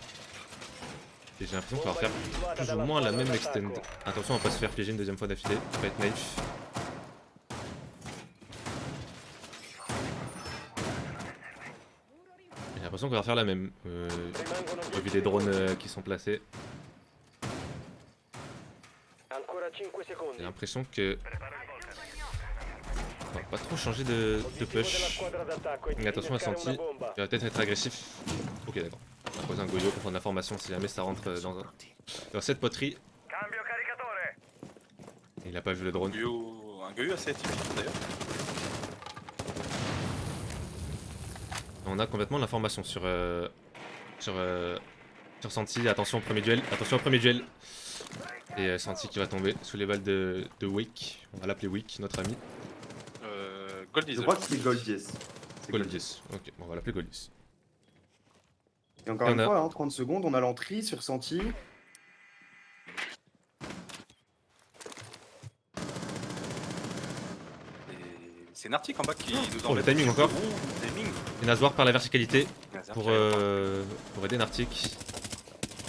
Et j'ai l'impression qu'on va faire plus ou moins la même extend. Attention, on va pas se faire piéger une deuxième fois d'affilée. On va être naïf. J'ai l'impression qu'on va faire la même. J'ai vu les drones qui sont placés. J'ai l'impression que... On va pas trop changer de push. Mais attention à Santi, il va peut-être être agressif. Ok d'accord. On va poser un Goyo pour prendre l'information si jamais ça rentre dans cette poterie. Il a pas vu le drone. Un Goyo assez atypique d'ailleurs. On a complètement l'information sur Santi. Attention au premier duel. Attention au premier duel. Et Santi qui va tomber sous les balles de Wick. On va l'appeler Wick, notre ami. Gold Je crois que c'est Gold 10. C'est Gold 10. Ok, bon, on va l'appeler Gold 10. Et encore Et une on a- fois, hein, 30 secondes, on a l'entrée sur Santi. C'est Nartic en bas qui nous Oh, le timing encore. Le timing. Et Nazoir par la verticalité Nazar pour qui arrive. aider Nartic.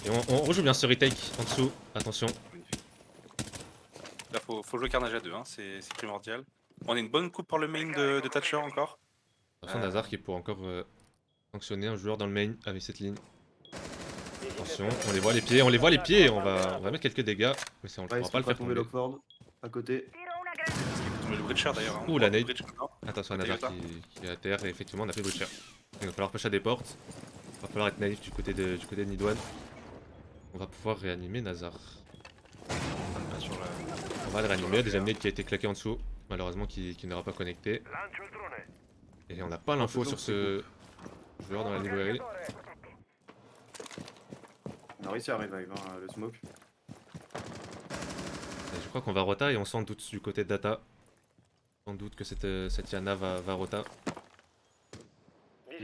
Et on rejoue bien ce retake en dessous. Attention. Là, faut jouer carnage à 2, hein, c'est primordial. On a une bonne coupe par le main de Thatcher encore. Attention Nazar qui pourrait encore sanctionner un joueur dans le main avec cette ligne. Attention, on les voit les pieds, on va mettre quelques dégâts, mais on ne Ouais, pourra pas le faire tomber. Lockford à côté. On met le Breacher d'ailleurs. Hein. Ouh, la On voit nade. Breacher encore. Attention à Côté Nazar Yota. qui est à terre et effectivement on a fait Butcher. Il va falloir push à des portes. Il va falloir être naïf du côté de Nidwan. On va pouvoir réanimer Nazar. Là, sur la- On va le réanimer, déjà nade qui a été claqué en dessous, malheureusement qui n'aura pas connecté. Et on n'a pas l'info sur ce joueur dans la librairie. On a réussi à revive le smoke. Et je crois qu'on va rota et on s'en doute du côté de Data. Sans doute que cette Yana va rota.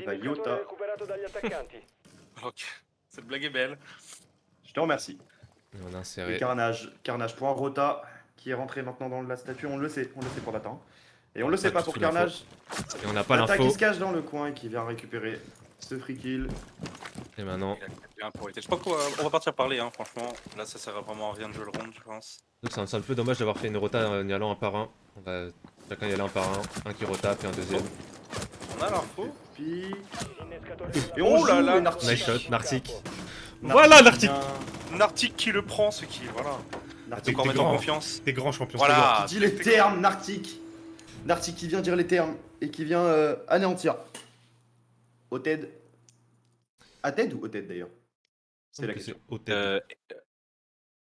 Va Yota. Ok, cette blague est belle. Je te remercie. Et on a Et inséré. Carnage pour un Rota qui est rentré maintenant dans la statue. On le sait pour Data. Hein. Et on le sait Pas pas pour tout l'info. Carnage. Et on n'a pas Data l'info. qui se cache dans le coin et qui vient récupérer ce free kill. Et maintenant, Il a bien pour été. Je pense qu'on va partir parler, hein, franchement. Là, ça sert vraiment à rien de jouer le round, je pense. c'est un peu dommage d'avoir fait une rota en y allant un par un. On va chacun y aller un par un qui rota puis un deuxième. On a l'info. Puis... Et oh là là, Nartic. Nice shot, Nartic. Nartic Voilà Nartic. vient- Nartic qui le prend, ce qui. Voilà. Nartic Encore t'es mettre en grand. confiance. T'es grand champion. Voilà. qui dit les termes, Nartic. Nartic qui vient dire les termes et qui vient anéantir. Oted. Ated ou Oted d'ailleurs? C'est la question. Au tête.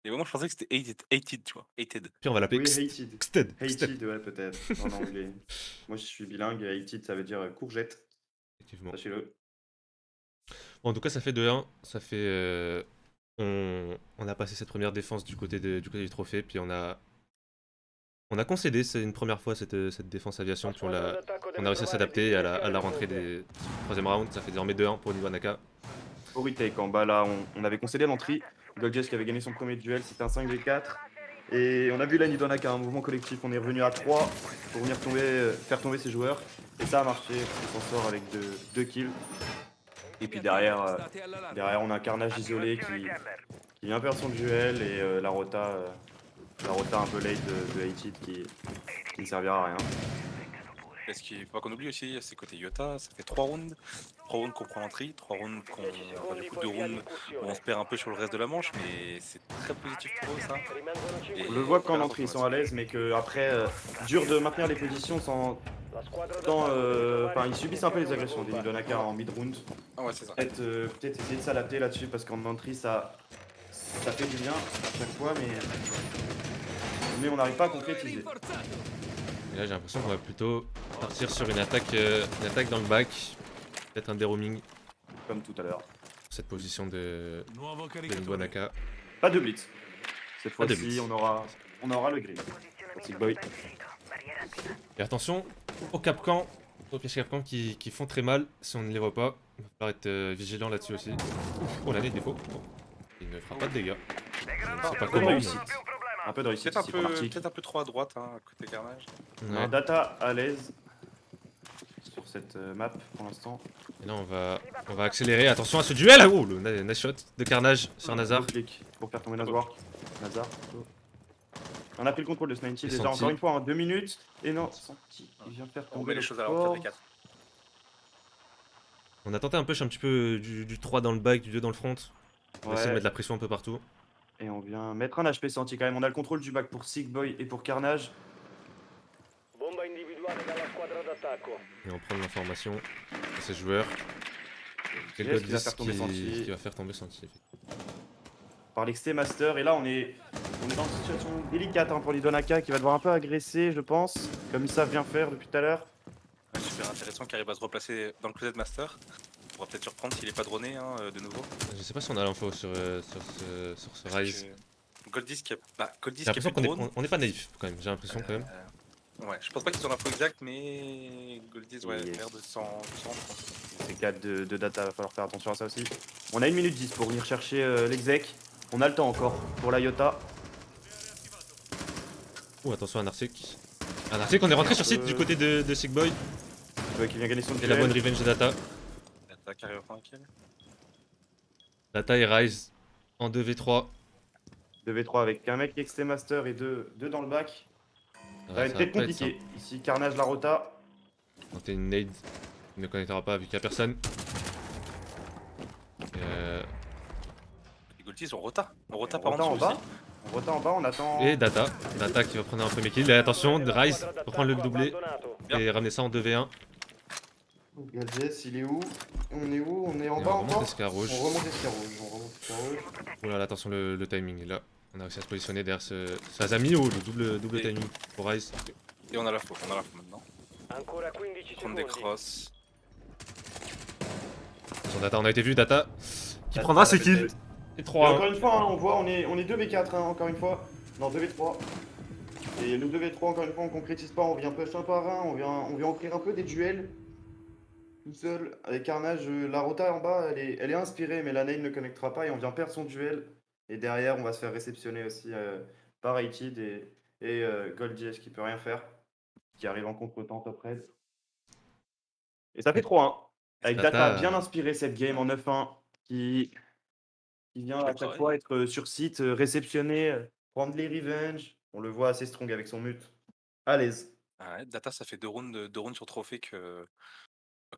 Et moi, je pensais que c'était hated, tu vois. Hated. Puis on va l'appeler Oui, hated. Xted. Hated, ouais, peut-être. En anglais. Moi, je suis bilingue et hated, ça veut dire courgette. Effectivement. Sachez-le. Bon, en tout cas, ça fait 2-1. Ça fait. On a passé cette première défense du côté du trophée, puis on a concédé. C'est une première fois cette défense aviation, puis on a réussi à s'adapter à la rentrée des troisième round. Ça fait désormais 2-1 pour Niwanaka. Au retake, en bas là, on avait concédé l'entrée. Goldjess qui avait gagné son premier duel, c'était un 5v4. Et on a vu la Nidonaka, un mouvement collectif. On est revenu à 3 pour venir faire tomber ses joueurs. Et ça a marché, on s'en sort avec 2 kills. Et puis derrière, on a un Carnage isolé qui vient perdre son duel et la rota un peu late de Hated qui ne servira à rien. Et ce qu'il faut pas qu'on oublie aussi, c'est côté Yota, ça fait 3 rounds. 3 rounds qu'on prend l'entrée, 3 rounds enfin, du coup 2 rounds où on se perd un peu sur le reste de la manche, mais c'est très positif pour eux ça. Et On le voit qu'en entrée ils sont à l'aise, mais qu'après, dur de maintenir les positions sans. Enfin, ils subissent un peu les agressions des Nidonaka en mid-round. Ah ouais, c'est ça. Peut-être essayer de s'adapter là-dessus parce qu'en entrée ça fait du bien à chaque fois, mais on n'arrive pas à concrétiser. Et là, j'ai l'impression qu'on va plutôt partir sur une attaque dans le back. Peut-être un déroaming Comme tout à l'heure. pour cette position de Niwanaka. Pas de blitz. Cette Pas de fois-ci, blitz. on aura le grid. Classic boy. Et attention aux capcans, aux pièges capcans qui font très mal si on ne les voit pas. Il va falloir être vigilant là-dessus aussi. Oh, la nade défaut. Bon. Il ne fera pas de dégâts. Je ne sais pas Un peu de comment. réussite. Un peu de réussite Peut-être un ici pour Nartic. peut-être un peu trop à droite, hein, côté Carnage. On a un Ouais. Data à l'aise sur cette map pour l'instant. Et là, on va accélérer. Attention à ce duel. Ah, oh, le nice shot de Carnage sur Nazar. Gros clic pour faire tomber Nazar. Nazar plutôt. On a pris le contrôle de Snanty Et déjà Santi. encore une fois en 2 minutes. Et non, Santi, il vient faire On met tomber les le choses à fort. l'entrée des 4. On a tenté un push un petit peu du 3 dans le back, du 2 dans le front. On va essayer de Ouais. mettre la pression un peu partout. Et on vient mettre un HP senti quand même. On a le contrôle du bac pour Sick Boy et pour Carnage. Et on prend l'information de ces joueurs. C'est Yes, le qui va faire tomber Santi. qui va faire tomber Santi. Par l'XT Master. Et là, on est dans une situation délicate hein, pour Lidonaka qui va devoir un peu agresser, je pense. Comme ça vient faire depuis tout à l'heure. Ouais, super intéressant qui arrive à se replacer dans le Closet Master. On pourra peut-être surprendre s'il est pas droné hein, de nouveau. Je sais pas si on a l'info sur ce Rise. Goldis qui a, J'ai l'impression qu'on est pas naïf quand même, j'ai l'impression quand même. Ouais, je pense pas qu'ils ont l'info exacte, mais Goldis, ouais, Yes. l'air de 100, je pense. C'est 4 de data, va falloir faire attention à ça aussi. On a 1 minute 10 pour venir chercher l'exec. On a le temps encore pour la Iota. Oh, attention à Narcic. Un Narcic, on est rentré sur site du côté de Sick Boy. Qui vient gagner son Et la bonne revenge de Data. Data qui arrive à prendre un kill. Data et Rise en 2v3. 2v3 avec un mec XT Master et deux dans le bac. Ça va Ouais, être ça peut-être pas être compliqué. Ici, Carnage, la Rota. simple. Tenter une nade. Il ne connectera pas vu qu'il n'y a personne. Les Goldis, on rota. On rota On par en rota en dessous bas. aussi. On rota en bas, on attend. Et Data. Data qui va prendre un premier kill. Et attention, Rise pour prendre le doublé. Bien. Et ramener ça en 2v1. Gadgets, il est où? On est où? On est en Et bas on remonte encore? Escar rouge. On remonte Escarouge. On remonte Escarouge. Oh là là, attention le timing. Là, on a réussi à se positionner derrière ce Azami. Oh, le double Et- timing pour Rise. Et on a la faute maintenant. Prendre des crosses. Sur Data, on a été vu. Data qui Data, prendra la ses kills. bête. Et Et 3. encore une fois, hein, on voit, on est 2v4 hein, encore une fois. Non, 2v3. Et le 2v3, encore une fois, on concrétise pas, on vient push un par un, on vient offrir un peu des duels. Tout seul, avec Carnage, la Rota en bas, elle est inspirée, mais la Nail ne connectera pas et on vient perdre son duel. Et derrière, on va se faire réceptionner aussi par Aikid et Goldies qui peut rien faire, qui arrive en contre-temps top red. Et ça fait 3-1. Avec Data bien inspiré cette game en 9-1, qui vient à chaque fois être sur site, réceptionner, prendre les revenge. On le voit assez strong avec son mute. À l'aise. Ah ouais, Data, ça fait 2 rounds sur trophée que.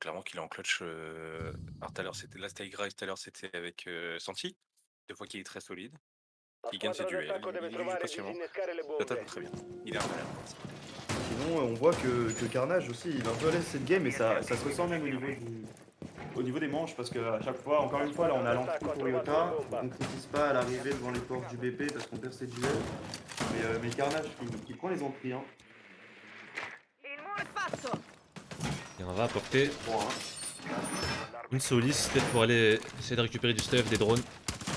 Clairement qu'il est en clutch. Alors tout à l'heure c'était la Stay Rise, tout à l'heure c'était avec Santi. 2 fois qu'il est très solide. Il gagne ses duels. Il joue patiemment. Data joue très bien. Il est incroyable. Sinon, on voit que Carnage aussi, il est un peu à l'aise cette game et ça se ressent même au niveau des manches parce qu'à chaque fois, encore une fois, là on a l'entrée pour Iota, on ne concrétise pas à l'arrivée devant les portes du BP parce qu'on perd ses duels. Mais Carnage qui prend les entrées. Hein. Et on va apporter 3-1. une Solis peut-être pour aller essayer de récupérer du stuff, des drones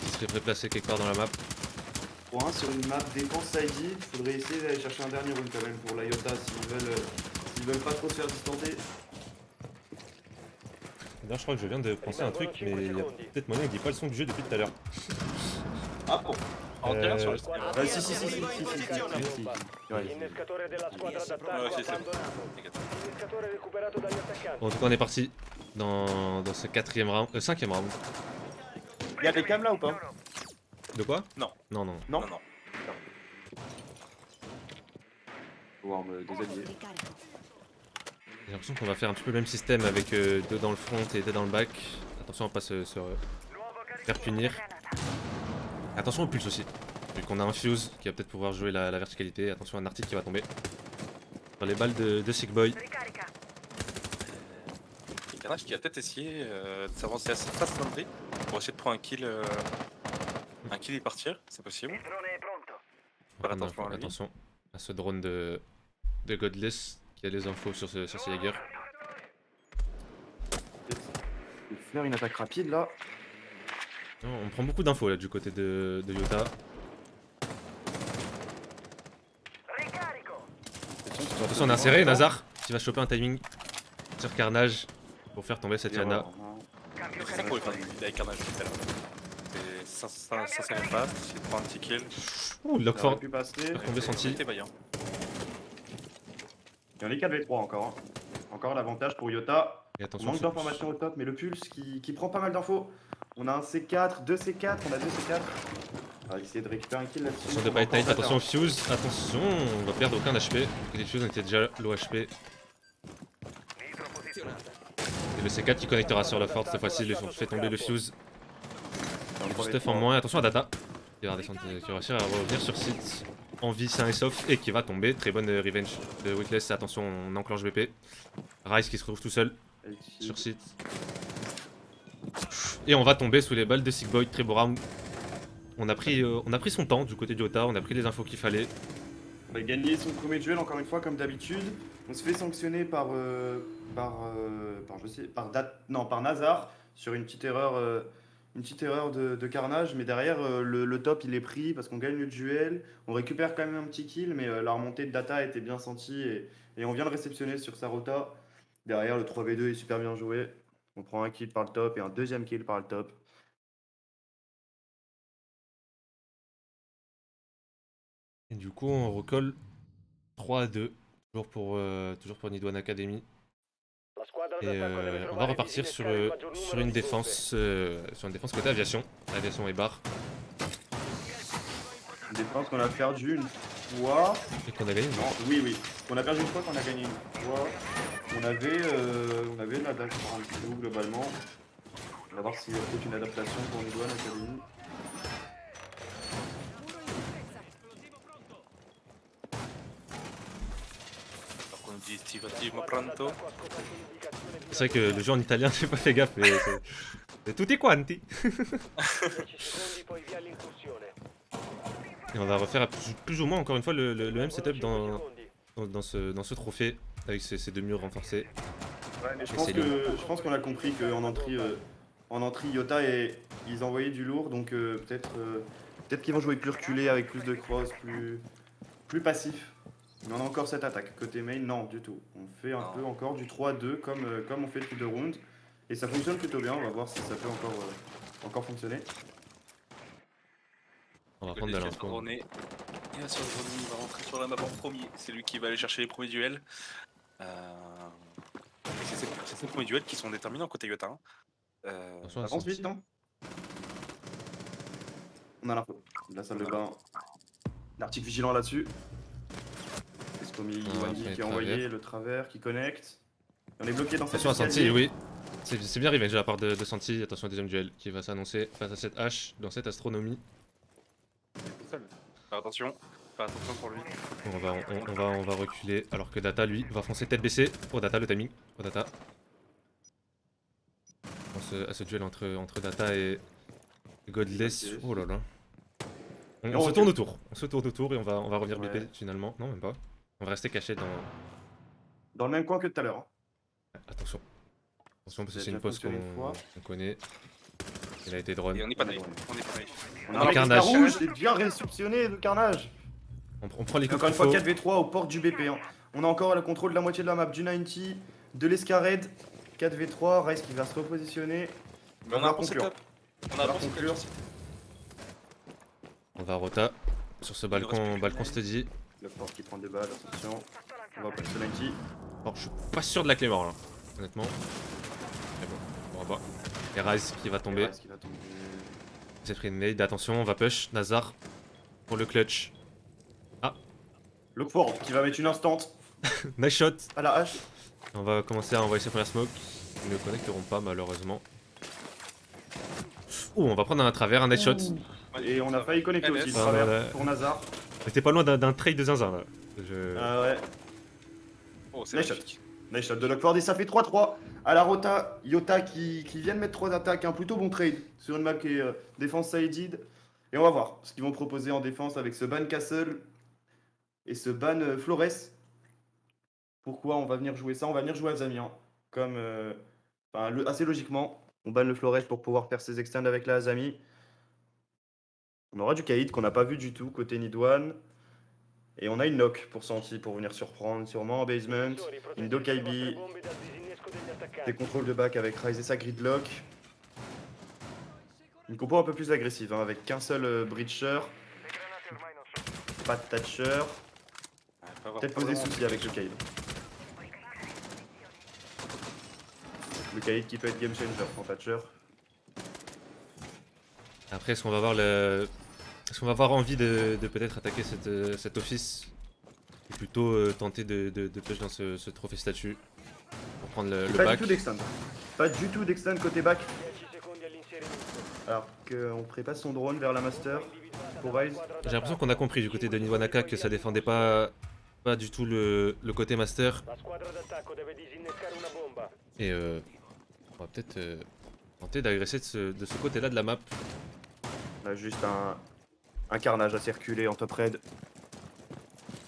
qui seraient préplacés quelque part dans la map. 3-1 sur une map défense side. Il faudrait essayer d'aller chercher un dernier round quand même pour l'Iota s'ils veulent pas trop se faire distancer. D'ailleurs, je crois que je viens de penser à un truc, mais il y a peut-être moyen qu'il n'y ait pas le son du jeu depuis tout à l'heure. Ah bon. En direct sur le Si. stream. Ouais, C'est bon. Bon, en tout cas, on est parti dans ce 5ème round. Il y a des cams là ou pas? De quoi? Non. Non, non. Non. Non. Pouvoir me déshabiller. J'ai l'impression qu'on va faire un petit peu le même système avec 2 dans le front et 2 dans le back. Attention à pas se faire punir. Attention au pulse aussi. Vu qu'on a un Fuse qui va peut-être pouvoir jouer la verticalité. Attention à un Arctic qui va tomber. Sur les balles de Sick Boy. Carnage qui a peut-être essayé de s'avancer assez fast l'entrée pour essayer de prendre un kill et partir, c'est possible. Faire attention à lui. Attention à ce drone de Godless qui a les infos sur ces Jaeger. Il faut faire une attaque rapide là. Non, on prend beaucoup d'infos là du côté de Iota. Attention, on a inséré Nazar qui va choper un timing sur Carnage pour faire tomber cette Yana. C'est ça qu'on veut faire avec Carnage tout à l'heure. C'est sincère et fast, essayer de prendre un petit kill. Ouh, lock Ça aurait fort. pu passer. Faire tomber Santi. C'était vaillant. Et on est 4v3 encore. Hein. Encore l'avantage pour Iota. Et On attention, manque d'informations au top, mais le pulse qui prend pas mal d'infos. On a un C4, 2 C4, on a 2 C4. On va essayer de récupérer un kill là-dessus. attention de pas être tight, attention au Fuse, attention, on va perdre aucun HP. Les Fuse on était déjà low HP. Et le C4 qui connectera sur la forte cette fois-ci, il fait tomber le Fuse. Du stuff en moins, attention à Data. qui va redescendre, qui va réussir à revenir sur site en vie sain et sauf et qui va tomber. Très bonne revenge de Witless. Attention, on enclenche BP. Rice qui se retrouve tout seul sur site. Et on va tomber sous les balles de Sick Boy. Très beau round. On a pris son temps du côté du Yota, on a pris les infos qu'il fallait. On va gagner son premier duel encore une fois comme d'habitude. On se fait sanctionner par Nazar sur une petite erreur de carnage, mais derrière le top il est pris parce qu'on gagne le duel. On récupère quand même un petit kill, mais la remontée de Data était bien sentie et on vient le réceptionner sur sa rota. Derrière le 3v2 est super bien joué. On prend un kill par le top et un deuxième kill par le top. Et du coup, on recolle 3-2, toujours pour Nidwan Academy. Et on va repartir sur une défense côté aviation. Aviation et bar. Une défense qu'on a perdu une fois. Et qu'on a gagné. Non, oui. On a perdu une fois qu'on a gagné une fois. On avait la dash par un petit loup globalement. On va voir s'il y a peut-être une adaptation pour Nidwan Academy. Alors qu'on dit attivissimo pronto. C'est vrai que le jeu en italien, j'ai pas fait gaffe, mais c'est tutti quanti. Et on va refaire plus ou moins encore une fois le même setup dans ce trophée avec ces deux murs renforcés. Ouais, mais je pense qu'on a compris qu'en entrée Yota ils envoyaient du lourd, donc peut-être qu'ils vont jouer plus reculé avec plus de cross, plus passif. Mais on a encore cette attaque. Côté main, non du tout. On fait un peu encore du 3-2 comme on fait depuis 2 rounds. Et ça fonctionne plutôt bien, on va voir si ça peut encore fonctionner. On va prendre de l'info. Il va sur le Ronny, il va rentrer sur la map en premier. C'est lui qui va aller chercher les premiers duels. C'est ces premiers duels qui sont déterminants côté Yota. Attention à Avance sortie. vite, non? On a l'info. La salle de bain. L'article vigilant là-dessus. Escomi Wandy qui a envoyé le travers, qui connecte. Et on est bloqué dans cette Attention à Santi, escalier. oui. C'est bien revenge de la part de Santi. Attention au deuxième duel qui va s'annoncer face à cette hache dans cette astronomie. Faire attention pour lui. On va reculer alors que Data lui va foncer tête baissée. Oh Data, le timing. Oh Data. À ce duel entre Data et Godless. Oh là là. On se tourne autour. On se tourne autour et on va revenir BP finalement. Non, même pas. On va rester caché Dans le même coin que tout à l'heure. Attention. Attention parce que Ça a c'est une déjà pause fonctionné une fois. qu'on connaît. Il a été drone. Et on n'est pas naïf. On a un mec Carnage. qui est rouge, c'est bien réceptionné de Carnage. On prend les Et coups encore une qu'il fois faut. 4v3 aux portes du BP. Hein. On a encore le contrôle de la moitié de la map, du 90, de l'escarade. 4v3, Rice qui va se repositionner. Mais on a un bon setup. On a un bon conclure. setup. On va rota sur ce balcon steady. Le fort qui prend des balles, attention. On va passer 90. Bon, je suis pas sûr de la clé mort là, honnêtement. Mais bon, on va voir. Et Rice qui va tomber. Rice qui va tomber. C'est pris une nade, attention, on va push. Nazar pour le clutch. Lockford qui va mettre une instant Nice shot. à la hache. On va commencer à envoyer ses premières smokes. Ils ne connecteront pas malheureusement. Ouh, on va prendre un travers, un nice shot. Et on a failli connecter aussi, le Ah, travers ouais. pour Nazar. C'était pas loin d'un trade de zinzin là. Ah ouais. Oh, c'est Nice magnifique. Nice shot de Lockford et ça fait 3-3 à la rota. Yota qui vient de mettre 3 attaques, un plutôt bon trade sur une map qui est défense sided. Et on va voir ce qu'ils vont proposer en défense avec ce ban Castle et ce ban Flores. Pourquoi on va venir jouer ça? On va venir jouer Azamian. Comme assez logiquement, on banne le Flores pour pouvoir faire ses extends avec la Azami. On aura du Kaïd qu'on n'a pas vu du tout côté Nidwan. Et on a une knock pour Santi pour venir surprendre sûrement en basement. Indo Kaibi. Des contrôles de back avec Ryze et sa gridlock. Une compo un peu plus agressive hein, avec qu'un seul breacher. Pas de Thatcher. Peut-être poser souci avec le Kaïd. Le Kaïd qui peut être game changer en Thatcher. Après, est-ce qu'on va avoir envie de peut-être attaquer cet office ou plutôt tenter de push dans ce trophée statut pour prendre le Pas back. du tout d'extend. Pas du tout d'extend côté back. Alors qu'on prépasse son drone vers la master. pour Rise. J'ai l'impression qu'on a compris du côté de Nidwanaka que ça défendait pas du tout le côté master. Et on va peut-être tenter d'agresser de ce côté-là de la map. On a juste un carnage à circuler en top raid.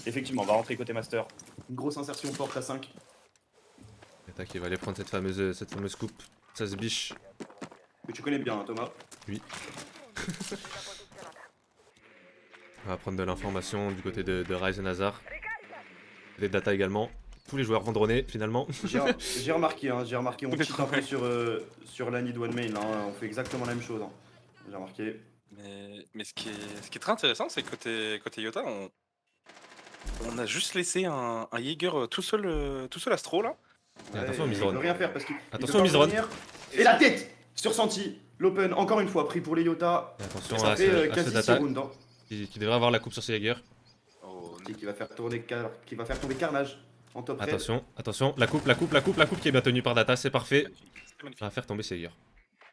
Effectivement, on va rentrer côté master. Une grosse insertion forte à 5. Attaque qui va aller prendre cette fameuse coupe. Ça se biche. Que tu connais bien, hein, Thomas. Oui. On va prendre de l'information du côté de Rise et Nazar. Des data également. Tous les joueurs vont droner finalement. J'ai remarqué, on cheat un peu sur la Nidwan main, hein, on fait exactement la même chose. Hein. J'ai remarqué. Mais ce qui est très intéressant, c'est que côté Yota, on a juste laissé un Jaeger tout seul astro là. Et attention au il Mizron. peut rien faire parce qu'il Attention peut au pas Mizron. revenir. Et la tête sur Santi. L'open, encore une fois, pris pour les Yota. Et attention Ça à fait ce quasi 6 data rounds. Hein. qui devrait avoir la coupe sur ses Jaeger. Oh, Qui va faire tomber Carnage en top raid. Attention, la coupe qui est bien tenue par data, c'est parfait. magnifique. On va faire tomber ses Jaeger.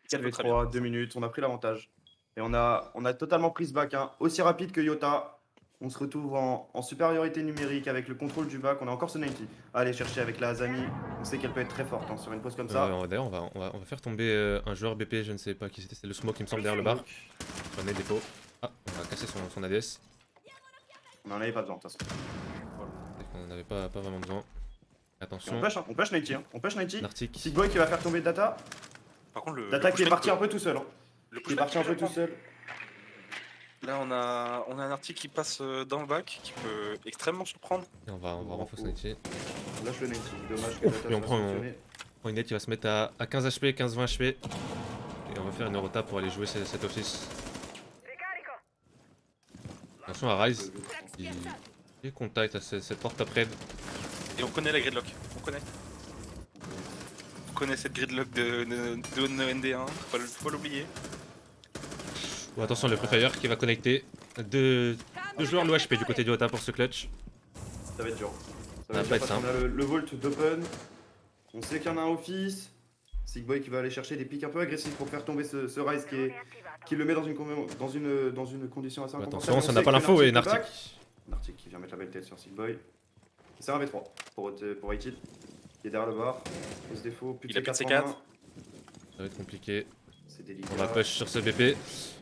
4v3, 2 minutes, on a pris l'avantage. Et on a totalement pris ce back, hein. Aussi rapide que Yota. On se retrouve en supériorité numérique avec le contrôle du back. On a encore ce 90 à aller chercher avec la Azami. On sait qu'elle peut être très forte hein, sur une pose comme ça. D'ailleurs, on va faire tomber un joueur BP, je ne sais pas qui c'était, c'est le smoke, il me semble, derrière le bar. J'en ai défaut. Ah, on va casser son ADS. On en avait pas besoin de toute façon. On n'en avait pas vraiment besoin. Et Attention, on push 90, hein. On push 90. Nartic. Sick Boy qui va faire tomber Data. Par contre, Data qui est pushback parti peut- un peu tout seul. Hein. le Qui est pushback parti un peut peu tout prendre. seul. Là, on a un article qui passe dans le bac qui peut extrêmement surprendre. Et on va renforcer Nike. On lâche le 90. Dommage que Data et on soit prend sanctionné. Une net qui va se mettre à 15 HP, 15-20 HP. Et on va faire une rota pour aller jouer cet office. Attention à Rise. Il contact à cette porte après. Et on connaît la gridlock. On connaît cette gridlock de ND1. Faut l'oublier. Oh, attention, le Prefire qui va connecter deux joueurs low HP du côté du Yota pour ce clutch. Ça va être dur. Ça va être pas dur être parce qu'on a le Volt d'Open. On sait qu'il y en a un office. Sick Boy qui va aller chercher des pics un peu agressifs pour faire tomber ce Rise qui le met dans une condition assez inconfortable. Attention, si on n'a pas l'info, et Nartic. Nartic qui vient mettre la belle tête sur Sick Boy. C'est un V3 pour Aitil. Qui est derrière le bar. Pose défaut, plus de Il a plus de C4 en C4. main. Ça va être compliqué. C'est délicat. On va push sur ce BP.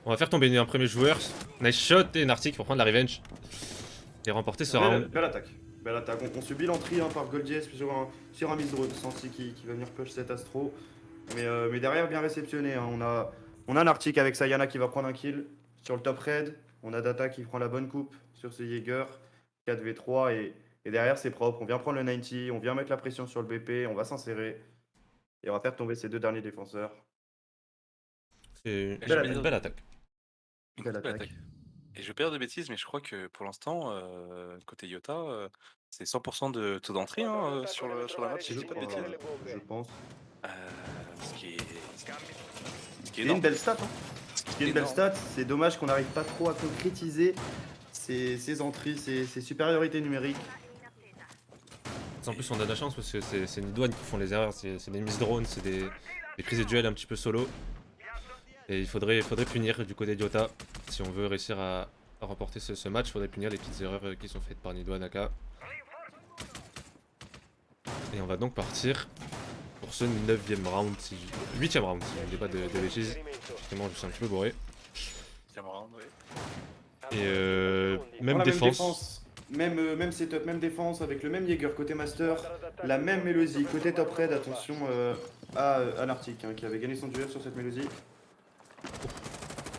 On va faire tomber un premier joueur. Nice shot et Nartic pour prendre la revenge. Et remporter ce round. Belle attaque. Belle attaque. On subit l'entrée hein, par Goldies sur un Mizron. Santi qui va venir push cet Astro. Mais derrière, bien réceptionné. Hein. On a Nartic avec Sayana qui va prendre un kill sur le top raid. On a Data qui prend la bonne coupe sur ce Jaeger. 4v3 et derrière c'est propre. On vient prendre le 90, on vient mettre la pression sur le BP, on va s'insérer. Et on va faire tomber ces deux derniers défenseurs. C'est Belle une belle attaque. Belle attaque. Et je vais pas dire de bêtises, mais je crois que pour l'instant, côté Yota, c'est 100% de taux d'entrée hein, sur la map, si je dis pas de bêtises. Je pense. Ce qui est C'est une énorme. belle stat. Hein. Ce qui est C'est une belle énorme. stat. C'est dommage qu'on n'arrive pas trop à concrétiser ces entrées, ces supériorités numériques. En plus, on a de la chance parce que c'est Nidwan qui font les erreurs. C'est des miss drones, c'est des prises de duel un petit peu solo. Et il faudrait punir du côté d'Yota. Si on veut réussir à remporter ce match, il faudrait punir les petites erreurs qui sont faites par Nidwan Aka. Et on va donc partir pour ce 9ème round, 8ème round, si je ne dis pas de bêtises. Justement, je suis un petit peu bourré. C'est marrant, ouais. Et même Voilà, défense. Même setup, même défense avec le même Jaeger côté master, la même mélodie côté top raid. Attention à Nartic hein, qui avait gagné son duel sur cette mélodie.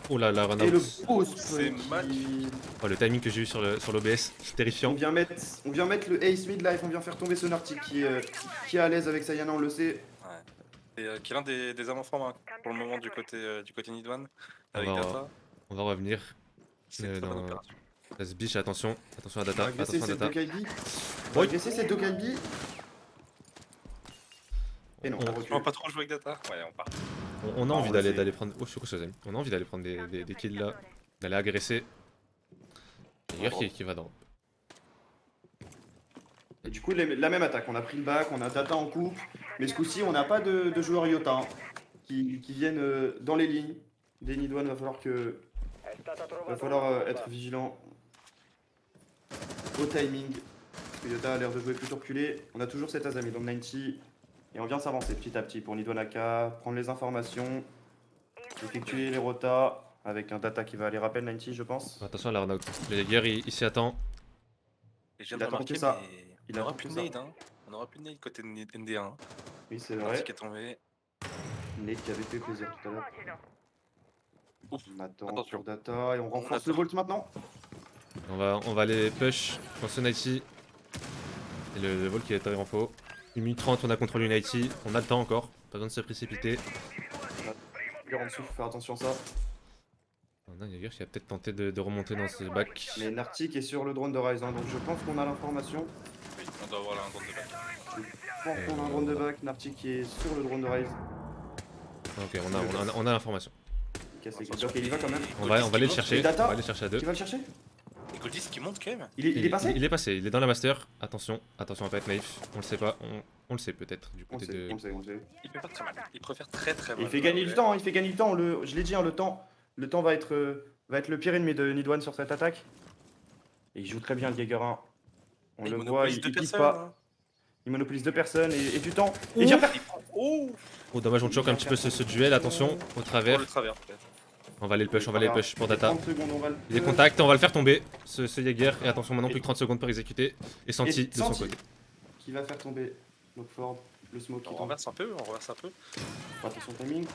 Oh là là, run Et le out. boost C'est match. Oh, le timing que j'ai eu sur l'OBS, On terrifiant. vient mettre le Ace Midlife, on vient faire tomber ce Nartic qui est à l'aise avec Sayana, on le sait. Et qui est l'un des amants forts hein, pour le moment du côté Nidwan avec On va- Data. On va revenir. C'est une très bonne dans- opération. Ça se biche, attention à On Data, va agresser attention à cette Data. Dokaibi. On va agresser cette Dokaibi. Et non, on On recule. va pas trop jouer avec Data. Ouais, on part. On a envie on d'aller essaie. prendre. Oh, je suis Shozem. On a envie d'aller prendre des kills là, d'aller agresser. Jaeger qui va dans. Et du coup, la même attaque. On a pris le back, on a Data en coupe. Mais ce coup-ci, on n'a pas de joueurs Yota hein, qui viennent dans les lignes. Des Nidwan, va falloir que Il va falloir être vigilant au timing. Parce que Yota a l'air de jouer plutôt reculé. On a toujours cet Azami, donc 90. Et on vient s'avancer petit à petit pour Nidwanaka, prendre les informations, effectuer les rotas avec un data qui va aller rappel 90, je pense. Attention à l'Arnaud. Le Jäger il s'y attend. Et je viens Il de a remarquer, tenté ça. mais Il on a aura tenté plus de ça. nade, hein. On aura plus de nade côté ND1. Oui, c'est vrai. L'article qui est tombé. Nate qui avait fait plaisir tout à l'heure. Ouf, On attend attention. sur data et on renforce attend. le Volt maintenant. On va aller push dans ce Nighty. Et le vol qui est en faux. 1 minute 30, on a contrôlé United. On a le temps encore. Pas besoin de se précipiter. En dessous, faut faire attention à ça. On a un Jäger qui a peut-être tenté de remonter dans ce bac. Mais Nartic est sur le drone de Rise, hein, donc je pense qu'on a l'information. Oui, on doit avoir là un drone de back. Je pense qu'on a un drone de back. Nartic qui est sur le drone de Rise. Ok, on a l'information. Il casse les couilles. Ok, il y va quand même. On va aller le chercher. Et Data On va aller chercher à deux. Tu vas le chercher? Et Goldis qui monte quand même. Il est passé? Il est passé, il est dans la master. Attention à pas être naïf. On le sait pas, on le sait peut-être du On côté sait, de. on le sait, on le sait. Il peut pas très mal. Il préfère très très mal. Il fait gagner du temps, hein, il fait gagner du temps. Je l'ai dit, hein, le temps va être le pire ennemi de Nidwan sur cette attaque. Et il joue très bien le Jäger 1. On Il le voit, monopolise il deux quitte personnes, pas. hein. Il monopolise 2 personnes et du temps. Et il vient faire. Oh, Oh, dommage, on choque un petit peu ce duel. Attention au pour travers. le travers peut-être. On va aller le push, on va aller le push pour Data. 30 secondes, on va Il est contact, on va le faire tomber, ce Jäger. Et attention, maintenant plus que 30 secondes pour exécuter. Et Santi de son Santi côté. qui va faire tomber Lockford, le smoke qui On tombe. renverse un peu, on renverse un peu. Attention au timing.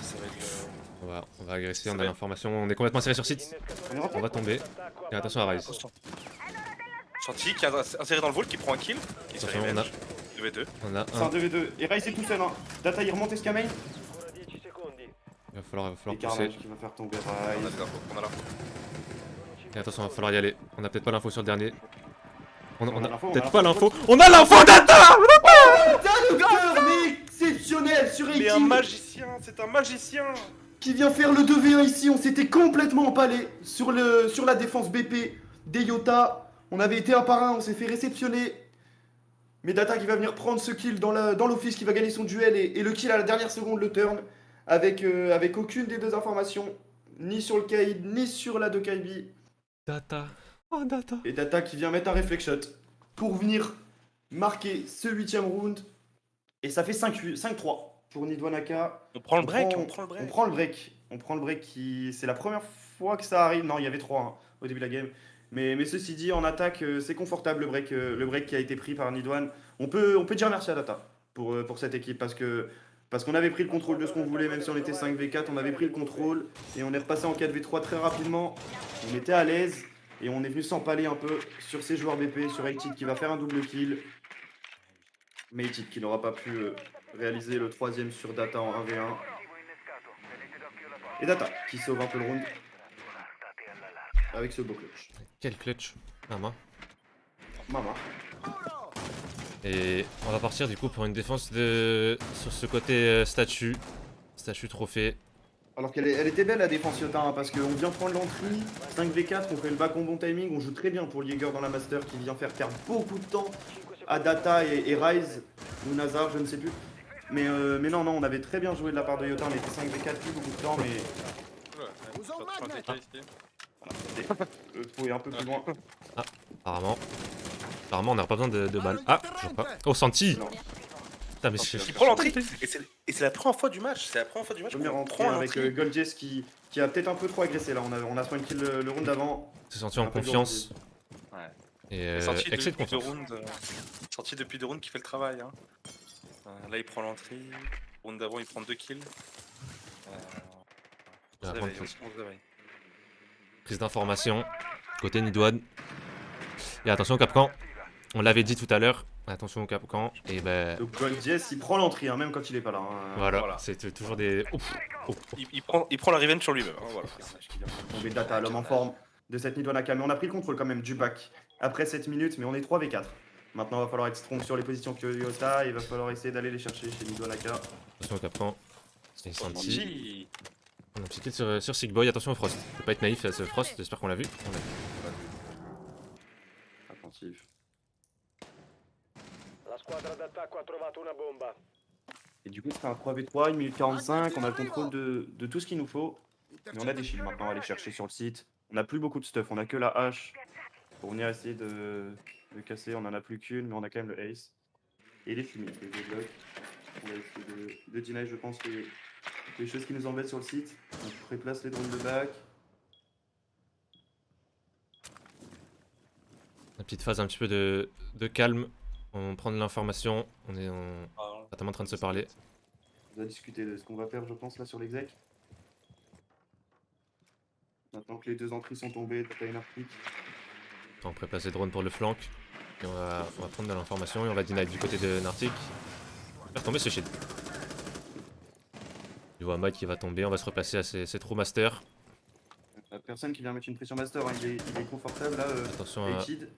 Ça va être. On va agresser, Ça on a va. l'information. On est complètement serré sur site. On est rentré. On va tomber. Et attention à Rise. Chanty qui a inséré dans le vol, qui prend un kill. Qui se Attention, on a, revenge. 2v2. on a C'est un un. 2v2. Et Rise est tout seul. Hein. Data il remonte Escamain. Il va falloir Et pousser. Carnage qui va faire tomber On a Rise. des infos, on a l'info. Et attention, il va falloir y aller. On a peut-être pas l'info sur le dernier. On On a a l'info, on a peut-être l'info. pas l'info. On a l'info Data. Le cœur mais exceptionnel sur Mais un 18 magicien, c'est un magicien. qui vient faire le 2v1 ici. On s'était complètement empalé sur la défense BP des Yota. On avait été un par un, on s'est fait réceptionner. Mais Data qui va venir prendre ce kill dans l'office, qui va gagner son duel et le kill à la dernière seconde, le turn, avec aucune des deux informations, ni sur le Kaid, ni sur la de Kaibi. Data. Oh Data. Et Data qui vient mettre un reflex shot pour venir marquer ce 8ème round. Et ça fait 5-3 pour Nidwanaka. On prend le break, On on prend le break. On prend le break. On prend le break qui. C'est la première fois que ça arrive. Non, il y avait 3 au début de la game. Mais ceci dit, en attaque, c'est confortable le break qui a été pris par Nidwan. On peut dire merci à Data pour cette équipe parce qu'on avait pris le contrôle de ce qu'on voulait, même si on était 5v4, on avait pris le contrôle et on est repassé en 4v3 très rapidement. On était à l'aise et on est venu s'empaler un peu sur ces joueurs BP, sur Aitit qui va faire un double kill. Mais Aitit qui n'aura pas pu réaliser le 3ème sur Data en 1v1. Et Data qui sauve un peu le round avec ce beau clutch. Quel clutch. Maman. Maman. Et on va partir du coup pour une défense sur ce côté statue trophée. Alors qu'elle était belle la défense Yota, hein, parce qu'on vient prendre l'entrée, 5v4, on fait le back en bon timing, on joue très bien pour le Jäger dans la master qui vient faire perdre beaucoup de temps à Data et Rise, ou Nazar, je ne sais plus. Mais non, on avait très bien joué de la part de Yota, on était 5v4, plus beaucoup de temps, mais le trou est un peu plus loin. Apparemment on n'a pas besoin de balles. Ah, toujours pas. Oh, Santi. Non. Putain, mais Il prend l'entrée et c'est la première fois du match. C'est la première fois du match Je vais qu'on rentrer prend avec l'entrée. Goldjess qui a peut-être un peu trop agressé là, on a spawn kill le round d'avant. c'est senti en Un peu confiance. Ouais. Et Sorti excès de depuis 2 confiance. rounds. Sorti depuis 2 rounds qui fait le travail. Hein. Là il prend l'entrée. Round d'avant il prend 2 kills. On va se prendre réveille, plus. on se réveille. Prise d'information. Côté Nidwan. Et attention au Capcan. On l'avait dit tout à l'heure. Attention au Capcan. Et ben Donc Goldjess il prend l'entrée, hein, même quand il est pas là. Hein. voilà, c'est toujours des. Ouf. Il prend la revenge sur lui-même. Hein, voilà. Tomber Data, l'homme en forme de cette Nidwanaka. Mais on a pris le contrôle quand même du back après 7 minutes, mais on est 3v4. Maintenant, il va falloir être strong sur les positions que Yota, il va falloir essayer d'aller les chercher chez Nidwanaka. Attention au Capcan. Et Santi. Santi. On a un petit kill sur Sigboy. Attention au Frost. Faut pas être naïf à ce Frost. J'espère qu'on l'a vu. On l'a vu. Attentif. La squadra d'attacco ha trovato una bomba. Et du coup, c'est un 3v3, 1 minute 45, on a le contrôle de tout ce qu'il nous faut. Mais on a des shields maintenant à aller chercher sur le site. On n'a plus beaucoup de stuff, on a que la hache pour venir essayer de casser. On en a plus qu'une, mais on a quand même le ace. Et les fumiers, les deux blocs. On va essayer de deny, je pense, les choses qui nous embêtent sur le site. On préplace les drones de back. La petite phase un petit peu de calme. On prend de l'information. On est notamment en train de se parler. On va discuter de ce qu'on va faire, je pense, là sur l'exec. Maintenant que les deux entrées sont tombées, t'as une arctique. On préplace les drones pour le flank. Et on va prendre de l'information et on va deny du côté de Nartic. Faire tomber ce shield. Je vois Mike qui va tomber, on va se replacer à ses true masters. La personne qui vient mettre une pression master, hein, il est confortable là. Attention à... Hachid.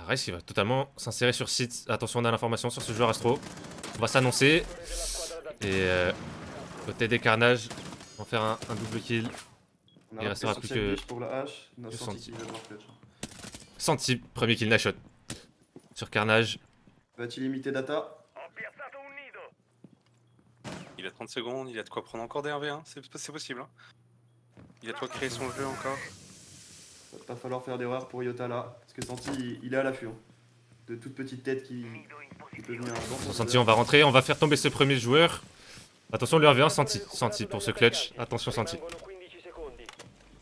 Rice il va totalement s'insérer sur site. Attention, on a l'information sur ce joueur Astro. On va s'annoncer. Et côté des carnages, on va faire un double kill. On Il restera plus que pour la hache. On a que senti Santi. qu'il va devoir clutch. Santi, premier kill Nashot. Sur carnage. Va-t-il imiter data? Il a 30 secondes, il a de quoi prendre encore des 1v1, c'est possible. Hein. Il a de quoi créer son jeu encore. Va pas falloir faire d'erreur pour Yota là. Parce que Santi, il est à l'affût. Hein. De toute petite tête qui peut venir. Sur Santi, on va rentrer, on va faire tomber ce premier joueur. Attention, le 1v1, Santi pour ce clutch. Attention, Santi.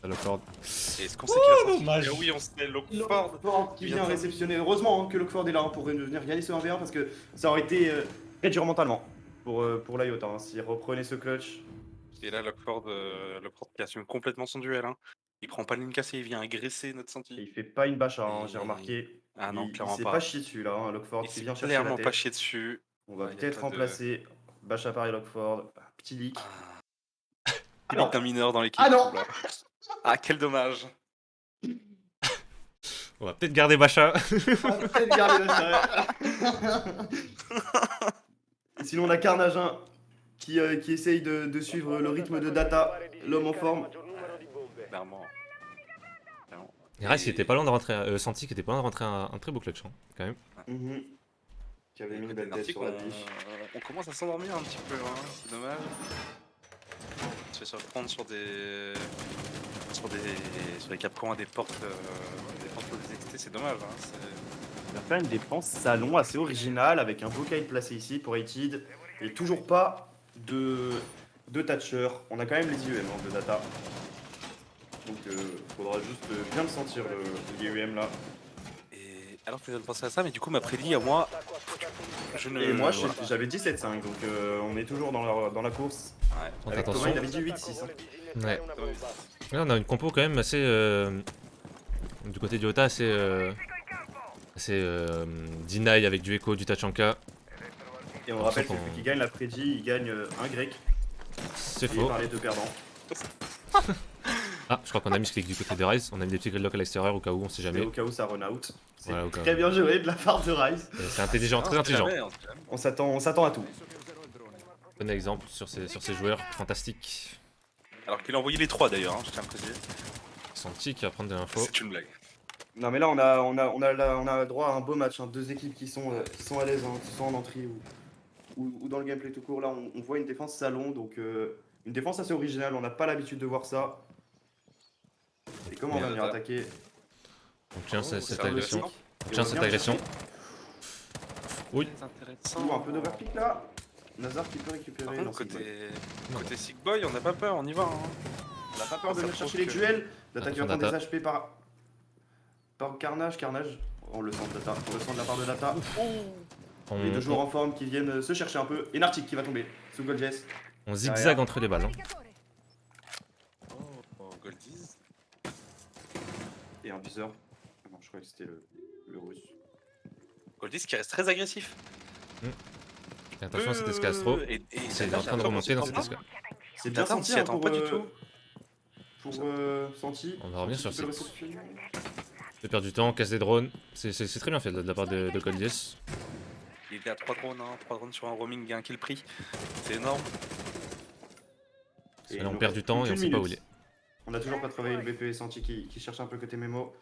Lockford. Est-ce qu'on sait qu'il a sorti dommage. Ah oui, on sait, Lockford. Lockford qui vient réceptionner. Heureusement hein, que Lockford est là hein, pour venir gagner ce 1v1 parce que ça aurait été très dur mentalement pour la Yota. Hein, s'il reprenait ce clutch. Et là, Lockford qui assume complètement son duel. Hein. Il prend pas l'une cassée, il vient agresser notre Et Santi. il fait pas une bacha, hein, j'ai remarqué. Ah non, il clairement s'est pas. pas chié dessus là, hein, Lockford Il qui s'est vient chercher la clairement tête. pas chier dessus. On va Ouais, y a peut-être pas de- remplacer Bacha par Lockford. Petit leak. Il est un mineur dans l'équipe. Ah non. là. Ah, quel dommage. On va peut-être garder Bacha. On va peut-être garder Bacha, ouais. Et sinon on a Carnage hein, qui essaye de suivre le rythme de Data, l'homme en forme. Clairement. Et Rice qui était pas loin de rentrer, Santi qui était pas loin de rentrer un très beau clutch hein, quand même. Mhm. Qui avait mis une belle tête Nartic, sur la biche. on commence à s'endormir un petit peu, hein. C'est dommage. On se fait surprendre sur des capcans à des portes pour des XT, c'est dommage. Hein. On va faire une défense salon assez originale avec un beau kite placé ici pour Hated et toujours pas de Thatcher. On a quand même les IEM hein, de Data. Donc faudra juste bien le sentir le IEM là. Et alors que je viens de penser à ça, mais du coup ma prédit à moi, je ne. Et moi voilà. j'avais 17-5 donc on est toujours dans la course. Ouais. Donc Avec Thomas attention. il avait dit 8-6. Hein. Ouais. Là on a une compo quand même assez du côté du Yota assez deny avec du Echo, du Tachanka. Et on rappelle que qu'on- celui qui gagne la prédit, il gagne un grec. C'est Payé faux. par les deux perdants. Ah, je crois qu'on a mis ce clic du côté de Rise. On a mis des petits gridlocks à l'extérieur au cas où, on sait Mais jamais. au cas où ça run out. C'est Voilà, au cas très où. bien joué de la part de Rise. C'est intelligent, très intelligent. On s'attend à tout. Bon exemple sur ces joueurs fantastiques. Alors qu'il a envoyé les 3 d'ailleurs, hein, je tiens à préciser. Santi qui va prendre de l'info. C'est une blague. Non mais là on a droit à un beau match, hein. Deux équipes qui sont à l'aise, hein, que ce soit en entrée ou dans le gameplay tout court. Là on voit une défense salon, donc une défense assez originale, on n'a pas l'habitude de voir ça. Et comment on va venir attaquer? On tient cette c'est agression. intéressant. On tient cette agression. Oui. C'est intéressant. Ouh, un peu d'overpick là. Nazar qui peut récupérer. Par contre, non, c'est bon. côté Sick Boy, on n'a pas peur, on y va. Hein. On n'a pas peur de Ça venir chercher prouve les que- duels. Data qui va Attention, prendre des HP par Carnage. On le sent de Data. On le sent de la part de Data. Les deux joueurs en forme qui viennent se chercher un peu. Et Nartic qui va tomber sous Goldjess. On zigzag entre les balles. Hein. Oh, Goldies. Et un viseur. Ah non, je croyais que c'était le russe. Goldies qui reste très agressif. Et attention, cet escastro. Et C'est il est en train de remonter dans cet escastro. C'est bien Data, on senti s'y hein, attend pour, pas du tout. Pour Santi. On va revenir Santi sur qui peut site. le réceptionner. De perdre du temps, casse des drones. C'est très bien fait de la part de Goldies. Il était à 3 drones, hein, 3 drones sur un roaming, il y a un kill prix. C'est énorme. Et Là, on il perd nous du temps et on reste sait pas une où il est. minute. On a toujours pas travaillé le BP et Santi qui cherche un peu côté mémo.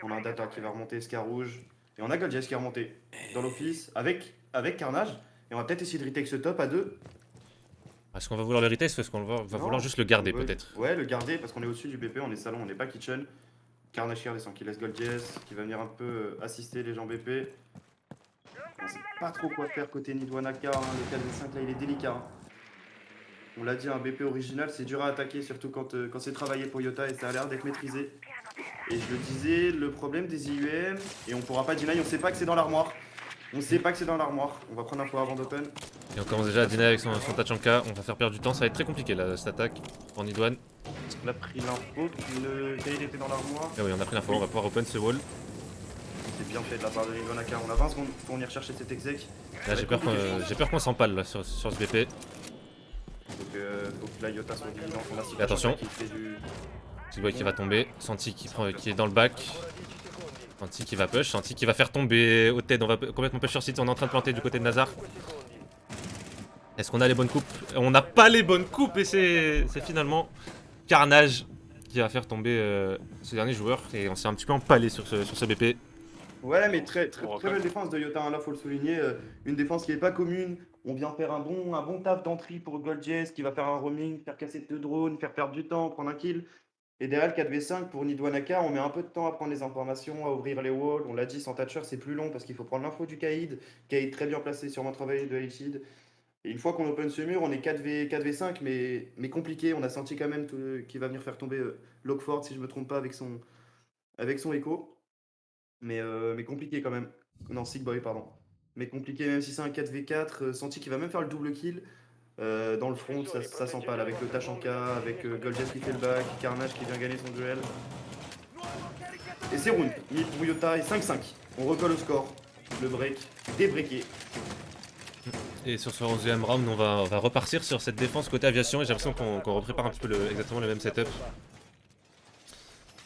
On a un Data qui va remonter Scar rouge. Et on a Goldjess qui est remonté dans l'office avec Carnage. Et on va peut-être essayer de retake ce top à deux. Est-ce qu'on va vouloir le retest ou est-ce qu'on va Non, vouloir juste le garder on veut- peut-être? Ouais, le garder parce qu'on est au-dessus du BP, on est salon, on n'est pas kitchen. Carnage qui redescend, qui laisse GoldJS, qui va venir un peu assister les gens BP. On sait pas trop quoi faire côté Nidwanaka, hein. Le 4v5 là il est délicat. Hein. On l'a dit, un BP original c'est dur à attaquer, surtout quand c'est travaillé pour Yota et ça a l'air d'être maîtrisé. Et je le disais, le problème des IUM, et on pourra pas deny, on sait pas que c'est dans l'armoire. On sait pas que c'est dans l'armoire, on va prendre info avant d'open. Et on commence déjà à dîner avec son Tachanka, on va faire perdre du temps, ça va être très compliqué là, cette attaque pour Nidwan. On a pris l'info qu'une Kaïd était dans l'armoire. Ah oui, on a pris l'info, on va pouvoir open ce wall. C'est bien fait de la part de Nidwanaka, on a 20 secondes pour venir chercher cet exec. Là j'ai peur qu'on s'empale là sur ce BP. Donc faut que la Yota soit vigilante, on a ce Et attention. qui fait du... Sigboy qui va tomber, Santi qui est dans le back. Santi qui va push, Santi qui va faire tomber Oted, on va complètement push sur site, on est en train de planter du côté de Nazar. Est-ce qu'on a les bonnes coupes? On n'a pas les bonnes coupes et c'est finalement Carnage qui va faire tomber ce dernier joueur et on s'est un petit peu empalé sur ce BP. Ouais, mais très belle défense de Yota, hein, là faut le souligner. Une défense qui est pas commune. On vient faire un bon taf d'entrée pour GoldJS qui va faire un roaming, faire casser 2 drones, faire perdre du temps, prendre un kill. Et derrière le 4v5 pour Nidwanaka, on met un peu de temps à prendre les informations, à ouvrir les walls. On l'a dit, sans Thatcher c'est plus long parce qu'il faut prendre l'info du Kaïd. Kaïd très bien placé, sûrement travaillé de Hated. Et une fois qu'on open ce mur, on est 4v5 mais compliqué. On a senti quand même qu'il va venir faire tomber Lockford si je me trompe pas avec son écho. Mais compliqué quand même. Non, Sigboy, pardon. Mais compliqué, même si c'est un 4v4, senti qu'il va même faire le double kill. Dans le front, ça s'empale avec le Tachanka, avec GoldJS qui fait le back, Carnage qui vient gagner son duel. Et c'est round, mid pour Yota et 5-5. On recolle au score. Le break, débreaké. Et sur ce 11e round, on va repartir sur cette défense côté aviation et j'ai l'impression qu'on reprépare un petit peu exactement le même setup.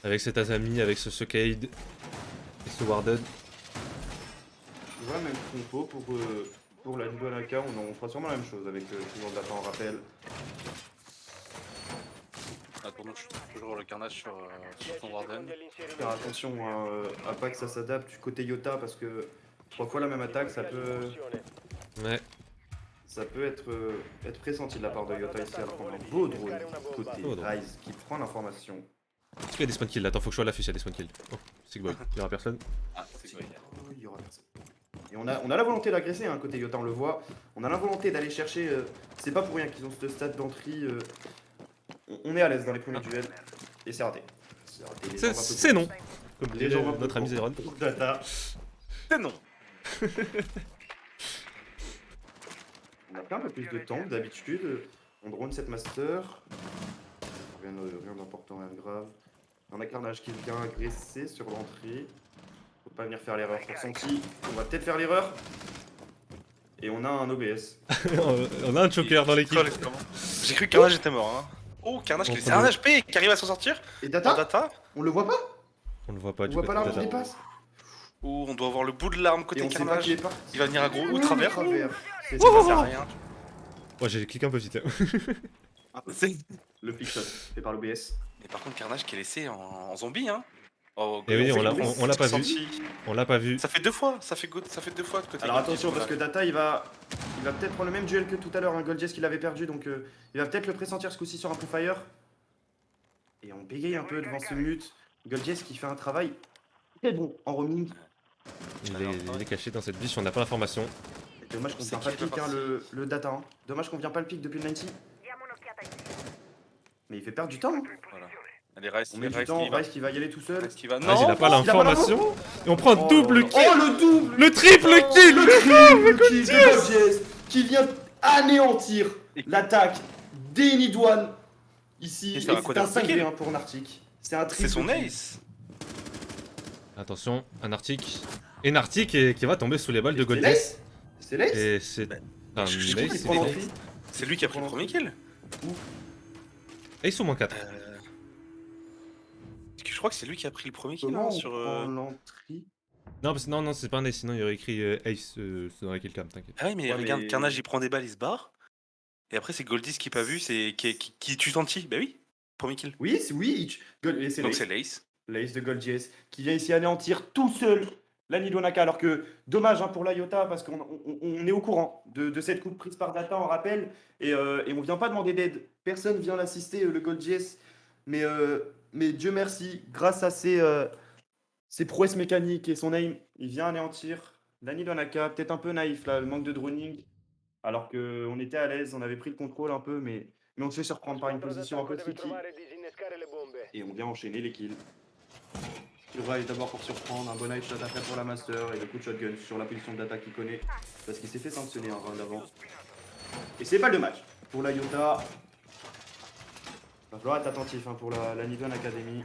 Avec cet Azami, avec ce Cade et ce Warden. Tu vois, même compo pour la Nidwanaka, on fera sûrement la même chose avec toujours de data en rappel. Attends, je trouve toujours le carnage sur ton Warden. Faire attention à pas que ça s'adapte du côté Yota parce que 3 fois la même attaque, ça peut Ouais. être pressenti de la part de Yota ici alors qu'on a un beau drone côté Beau drone. Rise qui prend l'information. Est-ce qu'il y a des spawn kills? Attends, faut que je sois à l'affût, il y a des spawn kills. Oh, Sigboy, il y aura personne. Ah, c'est vrai. Il y aura personne. Et on a la volonté d'agresser hein, côté Yota, on le voit. On a la volonté d'aller chercher. C'est pas pour rien qu'ils ont ce stade d'entrée. On est à l'aise dans les premiers duels. Et c'est raté. C'est raté. Les jambes un peu C'est non. courtes. Comme Les dirait jambes un peu notre ami courtes Zeron. pour Data. C'est non. On a pris un peu plus de temps que d'habitude. On drone cette master. Rien d'important, rien de grave. On a Carnage qui vient agresser sur l'entrée. Faut pas venir faire l'erreur sur Santi. On va peut-être faire l'erreur. Et on a un OBS. On a un choker dans l'équipe. J'ai cru que Carnage était mort. Hein. Oh, Carnage qui a un HP qui arrive à s'en sortir. Et En Data, data. on le voit pas? On le voit pas On du voit côté pas de l'arme qui Data. dépasse. Ouh, on doit avoir le bout de l'arme Et côté on sait pas Carnage. qui est parti. Il va venir à gros au travers. C'est Ça sert à rien. Ouais, j'ai cliqué un peu vite. C'est- le pick shot fait par l'OBS. Mais par contre, Carnage qui est laissé en zombie, hein. Oh, Et oui, fait on l'a le pas vu. senti. On l'a pas vu. Ça fait deux fois, ça fait deux fois de côté. Alors Goldjess, attention parce que voilà. Data il va peut-être prendre le même duel que tout à l'heure, un GoldJS qu'il avait perdu donc il va peut-être le pressentir ce coup-ci sur un Prefire. Et on bégaye un peu devant ce mute. GoldJS qui fait un travail très bon en roaming. Il est caché dans cette biche, on n'a pas l'information. Dommage qu'on C'est vient pas le qui pick qui est hein, parti le Data. Hein. Dommage qu'on vient pas le pick depuis le 90. Mais il fait perdre du temps. Hein. Voilà. Allez, Rice, On met du temps, Rice qui va y aller tout seul. Rice qui va. Ah, il Non, a pas il a pas l'information. Et on prend Oh double là là. kill. Oh le double. Le triple kill. Le kill de GoldJS qui vient anéantir l'attaque d'Enidwan ici. Et Et c'est un c'est un quadruple 5v1 pour Nartic. C'est un triple c'est son kill. ace. Attention, un Arctic. Et un Arctic qui va tomber sous les balles de C'est Goldjess. l'ace. C'est l'ace. Et c'est un je Il ace, trouve il prend est l'entrée. C'est lui qui a pris le premier kill. Ace au moins 4. Parce que je crois que c'est lui qui a pris le premier kill Comment hein, on sur. prend l'entrée? Non, non, c'est pas un ace, sinon il aurait écrit ace dans la killcam, t'inquiète. Ah oui, mais Ouais, regarde, mais- Carnage il prend des balles, il se barre. Et après, c'est Goldis qui pas vu, c'est qui tue Santi. Bah oui, premier kill. Oui, c'est oui. Et c'est Donc l'ace. c'est l'ace. L'ace de GoldJS qui vient ici anéantir tout seul Naka, alors que dommage hein, pour la Iota parce qu'on est au courant de cette coupe prise par Data, on rappelle, et on vient pas demander d'aide. Personne vient l'assister, le Gold GS, mais Dieu merci, grâce à ses prouesses mécaniques et son aim, il vient anéantir la Naka, peut-être un peu naïf là, le manque de droning, alors qu'on était à l'aise, on avait pris le contrôle un peu, mais on se fait surprendre par une position un peu tricky, et on vient enchaîner les kills. Il va d'abord pour surprendre, un bon eye shot après pour la master et le coup de shotgun sur la position de Data qu'il connaît parce qu'il s'est fait sanctionner un round avant. Et c'est pas le match pour la Iota. Il va falloir être attentif hein, pour la Nidon Academy.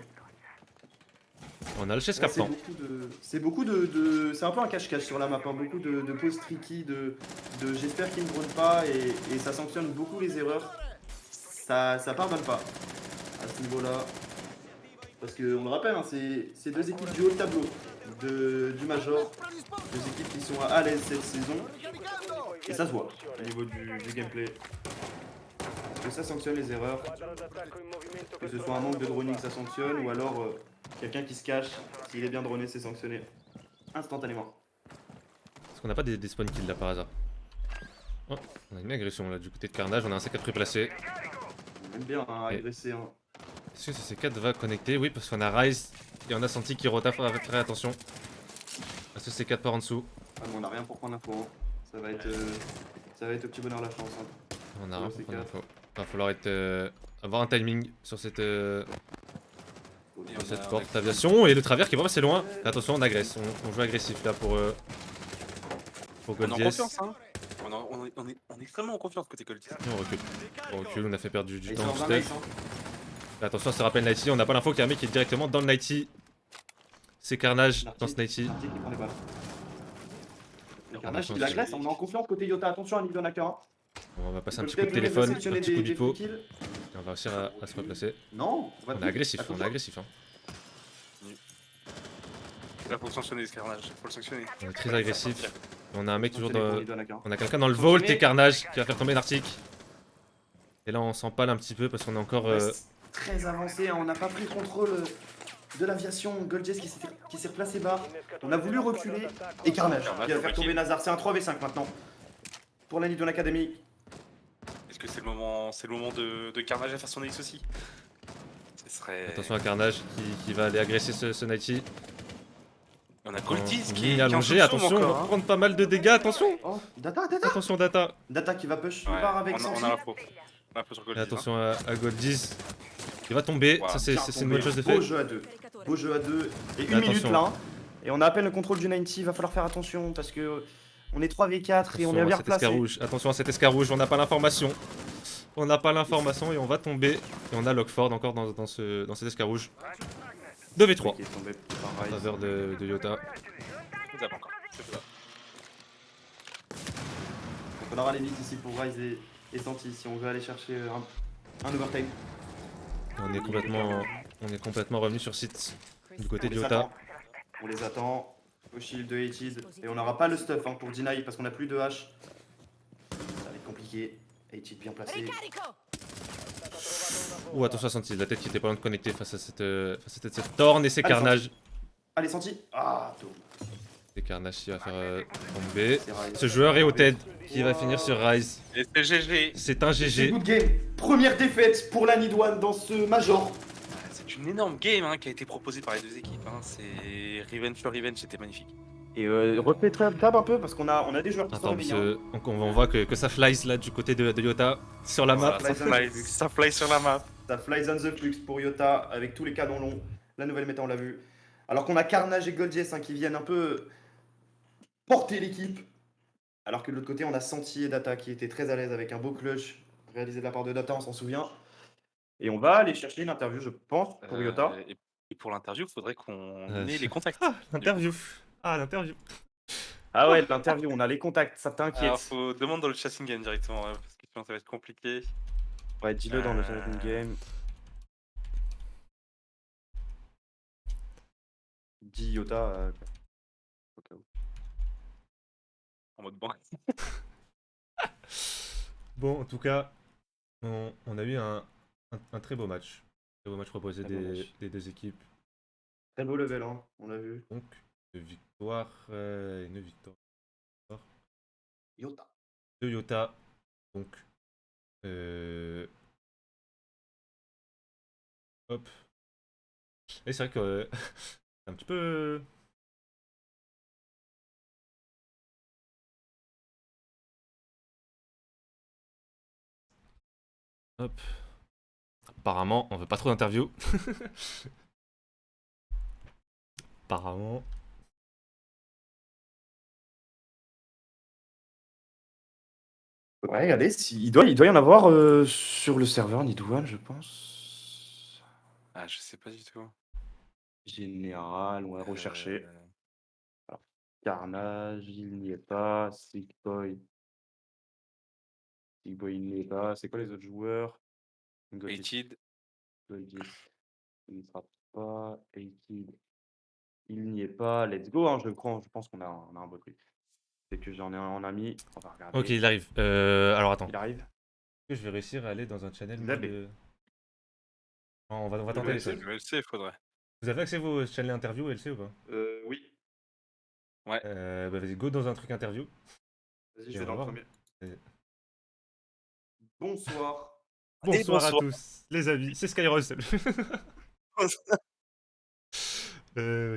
On a le chess Ouais, captain. c'est c'est un peu un cache-cache sur la map, hein, beaucoup de poses tricky, j'espère qu'il ne drone pas et ça sanctionne beaucoup les erreurs. Ça pardonne pas à ce niveau-là. Parce qu'on le rappelle, hein, c'est deux équipes du haut de tableau du Major, deux équipes qui sont à l'aise cette saison, et ça se voit au niveau du gameplay. Que ça sanctionne les erreurs, que ce soit un manque de droning ça sanctionne, ou alors quelqu'un qui se cache, s'il est bien droné c'est sanctionné instantanément. Est-ce qu'on n'a pas des spawn kills là par hasard? Oh, on a une agression là du côté de Carnage, on a un C4 préplacé. On aime bien hein, agresser. Hein. Est-ce que ce C4 va connecter? Oui, parce qu'on a Rise et on a senti qu'il rota, faudra faire attention à ce C4 par en dessous. Ah, mais on n'a rien pour prendre l'info, hein. Ça va être au petit bonheur la chance. Hein. On a rien pour prendre l'info. Va falloir avoir un timing sur cette porte aviation et le travers qui est pas passé loin. Attention, on agresse, on joue agressif là pour On est Gold en GS. confiance, hein. On est extrêmement en confiance côté Gold. Et on recule, on a fait perdre du Et temps ça au en stealth. nice, hein. Attention, ça rappelle Nighty, on n'a pas l'info qu'il y a un mec qui est directement dans le Nighty. C'est Carnage dans ce Nighty. Narty qui prend les balles. Le Carnage Attention, il agresse, on est en confiance côté Iota, attention à Nidon Naka. On va passer un Il petit peut coup de peut-être téléphone, un sélectionner petit coup des du pot. free kills. Et on va réussir à se replacer. Non, On est agressif, on est agressif. Hein. Là, faut le sanctionner ce carnage, faut le sanctionner. On est très agressif. Et on a un mec toujours Sanctionné dans. pour Nidon Naka. On a quelqu'un dans le vault et Carnage qui va faire tomber Nartic. Et là on s'empale un petit peu parce qu'on est encore. On reste très avancé, hein, on n'a pas pris le contrôle de l'aviation. Goldjess qui s'est replacé bas. On a voulu reculer. Et Carnage qui va faire tomber Nazar. C'est un 3v5 maintenant. Pour la Nidon Academy. Est-ce que c'est le moment de Carnage à faire son ace aussi? Ce serait... Attention à Carnage qui va aller agresser ce Nighty. On a Goldis Une qui ligne est allongée, attention, on va prendre pas mal de dégâts, attention. Oh, Data. Attention Data. Data qui va push. On Ouais, part avec on Santi. a l'info. On a l'info sur Et Goldis. attention à Goldiz. Il va tomber, Voilà. ça c'est Bien une bonne tombé. chose de Beau fait. jeu à deux. Beau jeu à deux. Et une Attention. minute là. Hein. Et on a à peine le contrôle du 90. Il va falloir faire attention parce que on est 3v4 et on est bien replacé. Attention à cet escarrouge, on n'a pas l'information. On n'a pas l'information et on va tomber. Et on a Lockford encore dans cet escarrouge. 2v3 Qui est tombé en par Rise. faveur de Yota. C'est faisable encore. C'est faisable. Donc on aura les vite ici pour Rise et Santi si on veut aller chercher un overtime. On est complètement revenu sur site du côté On de les Yota. attend. On les attend. Au shield de H's. Et on n'aura pas le stuff hein, pour deny parce qu'on n'a plus de hache. Ça va être compliqué. H bien placé. Ouh, attention à Santi, la tête qui était pas loin de connecter face à cette torne et c'est Allez, Carnage. Allez Santi. Ah, tout. C'est Carnage qui va faire tomber. C'est Rise. Ce joueur est au TED qui va finir sur Rise. Et c'est GG. C'est un C'est GG. good game. Première défaite pour la Nidouane dans ce Major. C'est une énorme game hein, qui a été proposée par les deux équipes. Hein. C'est Revenge sur Revenge, c'était magnifique. Et refais tab un peu parce qu'on a des joueurs qui sont Attends, réveillés. on voit que ça flies là du côté de Yota sur la map. Voilà, ça fly sur la map. Ça flies on the flux pour Yota avec tous les canons longs. La nouvelle méta, on l'a vu. Alors qu'on a Carnage et Goldjess hein, qui viennent un peu porter l'équipe. Alors que de l'autre côté, on a Santi et Data qui étaient très à l'aise avec un beau clutch réalisé de la part de Data, on s'en souvient. Et on va aller chercher une interview, je pense, pour Yota. Et pour l'interview, il faudrait qu'on ait les contacts. L'interview. Ah, l'interview. Ah ouais, l'interview, on a les contacts, ça Alors, t'inquiète. faut demander dans le chasing game directement, parce que sinon ça va être compliqué. Ouais, dis-le dans le challenge game. Dis Yota. Au cas où. En mode banque. Bon, en tout cas, on a eu un très beau match. Très beau match proposé Très beau match. des deux équipes. Très beau level, hein, on l'a vu. Donc, Une victoire. Une victoire. Yota. De Yota. Donc. Hop. Et c'est vrai que. Un petit peu. Hop. Apparemment, on veut pas trop d'interviews. Apparemment. Ouais, regardez, il doit y en avoir sur le serveur Nidouane, je pense. Ah, je sais pas du tout. Général, on va rechercher. Euh, Alors, Carnage, il n'y est pas. Sick Boy, il n'y est pas. C'est quoi les autres joueurs? Goldis, Hated. Goldis, il ne sera pas. Aikid, il n'y est pas. Let's go, hein, je prends. Je pense qu'on a un beau truc. C'est que j'en ai un en ami. On va regarder. Ok, il arrive. Alors attends. Il arrive. Est-ce que je vais réussir à aller dans un channel Vous avez- mode. Non, on va Le tenter les LC? choses. Le LC, faudrait. Vous avez accès vos channels interview LC ou pas? Oui. Ouais. Bah vas-y, go dans un truc interview. Vas-y, Et je on vais va dans le voir. premier. Et- Bonsoir. Bonsoir à bonsoir. tous, les amis, c'est Skyrussell. Du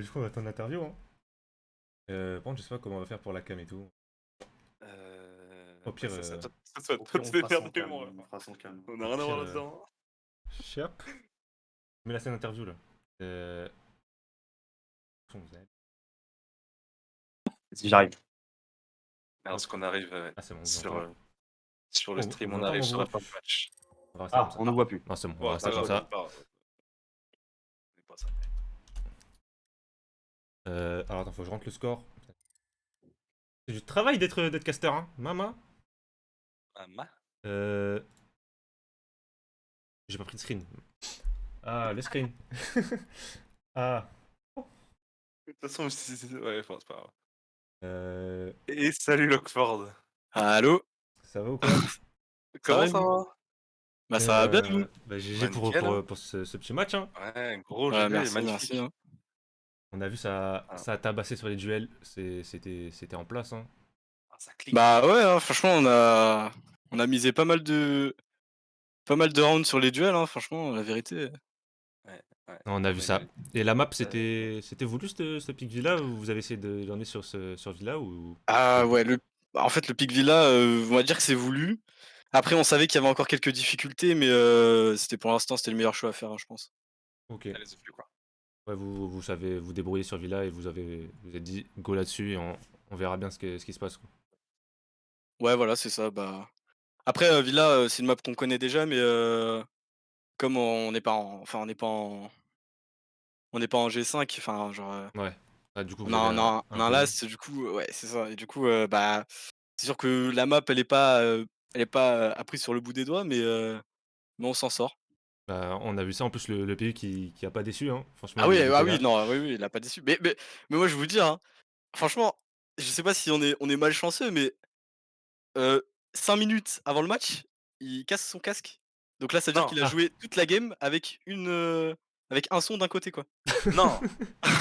coup, on va ton interview. Hein. Par contre, je sais pas comment on va faire pour la cam et tout. Au pire, ça Au doit pire, te on fera démerder, sans calme, mon ref. on fera sans calme. On a rien à voir pire, là-dedans. Chop. Mais la scène interview là. Si j'arrive. Alors, qu'on arrive Ah, c'est bon, sur le On- stream, on on entend, arrive on sur voit la fin du plus. match. On va rester comme Ah, ça. on ne voit plus. Non, c'est bon, on Ouais, va rester ça comme va, ça. pas grave. C'est pas ça. Alors attends, faut que je rentre le score. C'est du travail d'être caster, hein, maman. Ah, ma. J'ai pas pris de screen. Ah, le screen. Ah. De toute façon, ouais, enfin, c'est pas grave. Euh, Et salut Lockford. Allô? Ça va ou quoi? Comment va, ça vous? va? Bah ça va bien, vous? Bah, GG Bah, nickel, hein. pour ce petit match. Hein. Ouais, gros Ouais, GG, merci, magnifique. merci. Hein. On a vu ça, Ah. ça a tabassé sur les duels. C'était en place. Hein. Ah, ça clique. Bah ouais, hein, franchement, on a misé pas mal de rounds sur les duels, hein, franchement, la vérité. Ouais, On a vu ça. Et la map, c'était voulu ce pick Villa ou vous avez essayé de l'emmener sur Villa ou... Ah ouais, en fait, le pick Villa, on va dire que c'est voulu. Après, on savait qu'il y avait encore quelques difficultés, mais c'était pour l'instant, c'était le meilleur choix à faire, hein, je pense. Ok. Allez, c'est plus quoi. Ouais, vous savez vous débrouiller sur Villa et vous êtes dit go là-dessus et on verra bien ce qui se passe. Quoi. Ouais, voilà, c'est ça. Bah après, Villa, c'est une map qu'on connaît déjà, mais comme on n'est pas en, enfin, on n'est pas en G5, enfin, genre. Ouais. Ah, du coup, On vous a avez on a un peu- last, du coup, ouais, c'est ça. Et du coup, bah, c'est sûr que la map, elle est pas, apprise sur le bout des doigts, mais on s'en sort. Bah, on a vu ça en plus le PU qui a pas déçu. Hein. Franchement, Ah oui, il ah était oui, là. non, oui, oui, il a pas déçu. Mais moi, je vais vous dire, hein, franchement, je sais pas si on est malchanceux, mais 5 minutes avant le match, il casse son casque. Donc là, ça veut dire Non. qu'il a Ah. joué toute la game avec avec un son d'un côté, quoi. Non.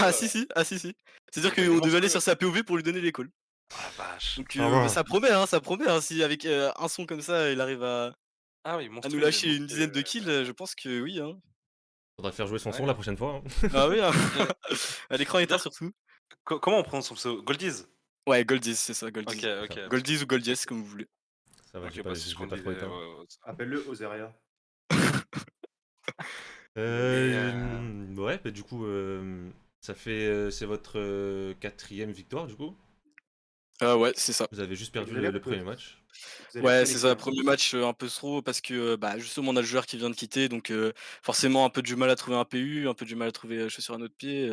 Ah si, si, ah si, si. C'est-à-dire Bah, il est qu'on devait aller monstrueux. sur sa POV pour lui donner les calls. Oh la vache. Donc Ah ouais. ça promet, hein, si avec un son comme ça, il arrive à Ah oui, nous monstrueux. lâcher une dizaine de kills, je pense que oui, hein. Faudra faire jouer son son Ouais. la prochaine fois. Hein. Ah oui, hein. Et- À l'écran éteint D'ailleurs, surtout. Comment on prononce son pseudo? Goldies? Ouais, Goldies, c'est ça, Ok, Goldies. ok. Goldies ou Goldies, comme vous voulez. Ça va, Ok, j'ai bah pas, c'est ce je l'ai qu'on pas dit. trop éteint. Appelle-le Ozeria. Ouais, bah, du coup, ça fait c'est votre 4e victoire du coup. Ouais, c'est ça. Vous avez juste perdu Vous allez le premier match. Vous allez Ouais, c'est ça, connecter, hein. premier match un peu slow parce que bah, justement on a le joueur qui vient de quitter, donc forcément un peu du mal à trouver un PU, un peu du mal à trouver chaussure à notre pied,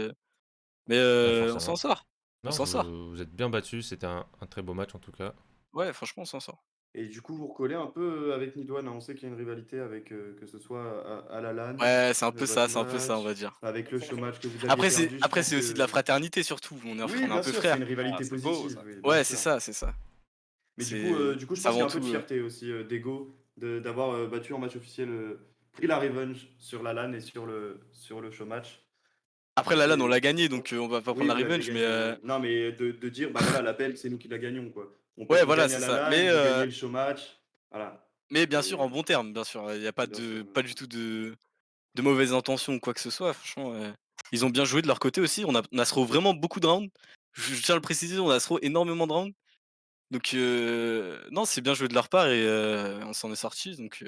mais Ouais, on s'en forcément. sort. On Non, s'en sort. vous êtes bien battu. C'était un très beau match en tout cas. Ouais, franchement, on s'en sort. Et du coup, vous recollez un peu avec Nidouane, hein. On sait qu'il y a une rivalité avec, que ce soit à la LAN, Ouais, c'est un le peu ça, on va match, dire. avec le show match que vous aviez Après, perdu. Je pense c'est aussi de la que... fraternité surtout. On Oui, est un bien peu sûr, c'est frères. une rivalité Ah, c'est beau, positive. ça. Oui, bien Ouais, sûr. c'est ça, c'est ça. Mais du C'est coup, je c'est pense qu'il y a avant un peu de tout. fierté aussi, d'ego, d'avoir battu en match officiel, pris la revenge sur la LAN et sur le show match. Après la LAN, on Et- l'a gagné, donc on va pas Oui, prendre la vous l'avez revenge, mais gagné, ouais. Non, mais de dire, bah voilà, l'appel, c'est nous qui la gagnons, quoi. ouais, On voilà, gagne c'est à la ça. LAN, vous gagnez le show match. Voilà. Mais bien Et, sûr, en bon terme, bien sûr. Il y a pas bien sûr, de bien pas du sûr. tout de mauvaises intentions ou quoi que ce soit. Franchement, ils ont bien joué de leur côté aussi. On a throw vraiment beaucoup de rounds. Je tiens à le préciser, on a throw énormément de rounds. Donc non, c'est bien joué de leur part et on s'en est sortis. Donc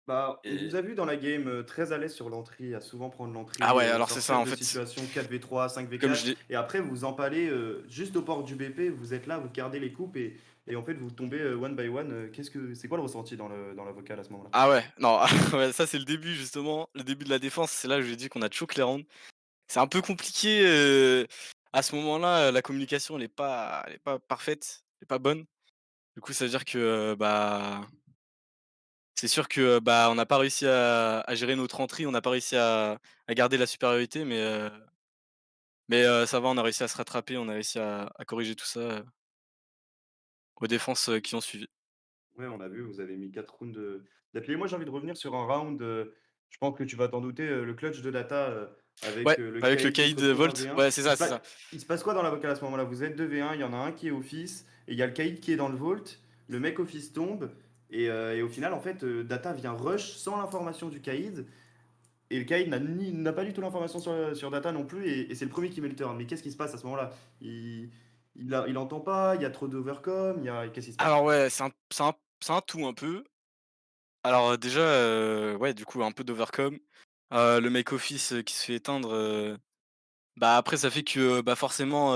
Bah, on et vous a vu dans la game très à l'aise sur l'entrée, à souvent prendre ah l'entrée, ouais, alors c'est ça sortir en de fait. situations 4v3, Comme je 5v4, l'ai et après vous empalez juste aux portes du BP, vous êtes là, vous gardez les coupes, et en fait vous tombez one by one. C'est quoi le ressenti dans la vocale à ce moment-là? ah ouais, non, ouais, ça c'est le début justement, le début de la défense, c'est là où j'ai dit qu'on a choke les rounds. C'est un peu compliqué, à ce moment-là, la communication elle est pas parfaite, elle est pas bonne. Du coup, ça veut dire que, bah, c'est sûr que, bah, on n'a pas réussi à gérer notre entrée, on n'a pas réussi à garder la supériorité, mais ça va, on a réussi à se rattraper, on a réussi à corriger tout ça, aux défenses, qui ont suivi. Ouais, on a vu, vous avez mis 4 rounds d'affilée. Moi, j'ai envie de revenir sur un round, je pense que tu vas t'en douter, le clutch de Data, avec Ouais, le avec le Kaid qui se caïd, retrouve Volt, 1v1. ouais, c'est ça, c'est ça. Il se passe quoi dans la vocale à ce moment-là? Vous êtes 2v1, il y en a un qui est office, et il y a le Kaid qui est dans le vault, le mec office tombe, et au final, en fait, Data vient rush sans l'information du Kaid, et le Kaid n'a pas du tout l'information sur Data non plus, et c'est le premier qui met le turn. Mais qu'est-ce qui se passe à ce moment-là? Il entend pas, il y a trop d'overcom, qu'est-ce qui se passe? Alors ouais, c'est un tout un peu. Alors, déjà, ouais, du coup, un peu d'overcome. Le make office, qui se fait éteindre, bah, après ça fait que, bah, forcément,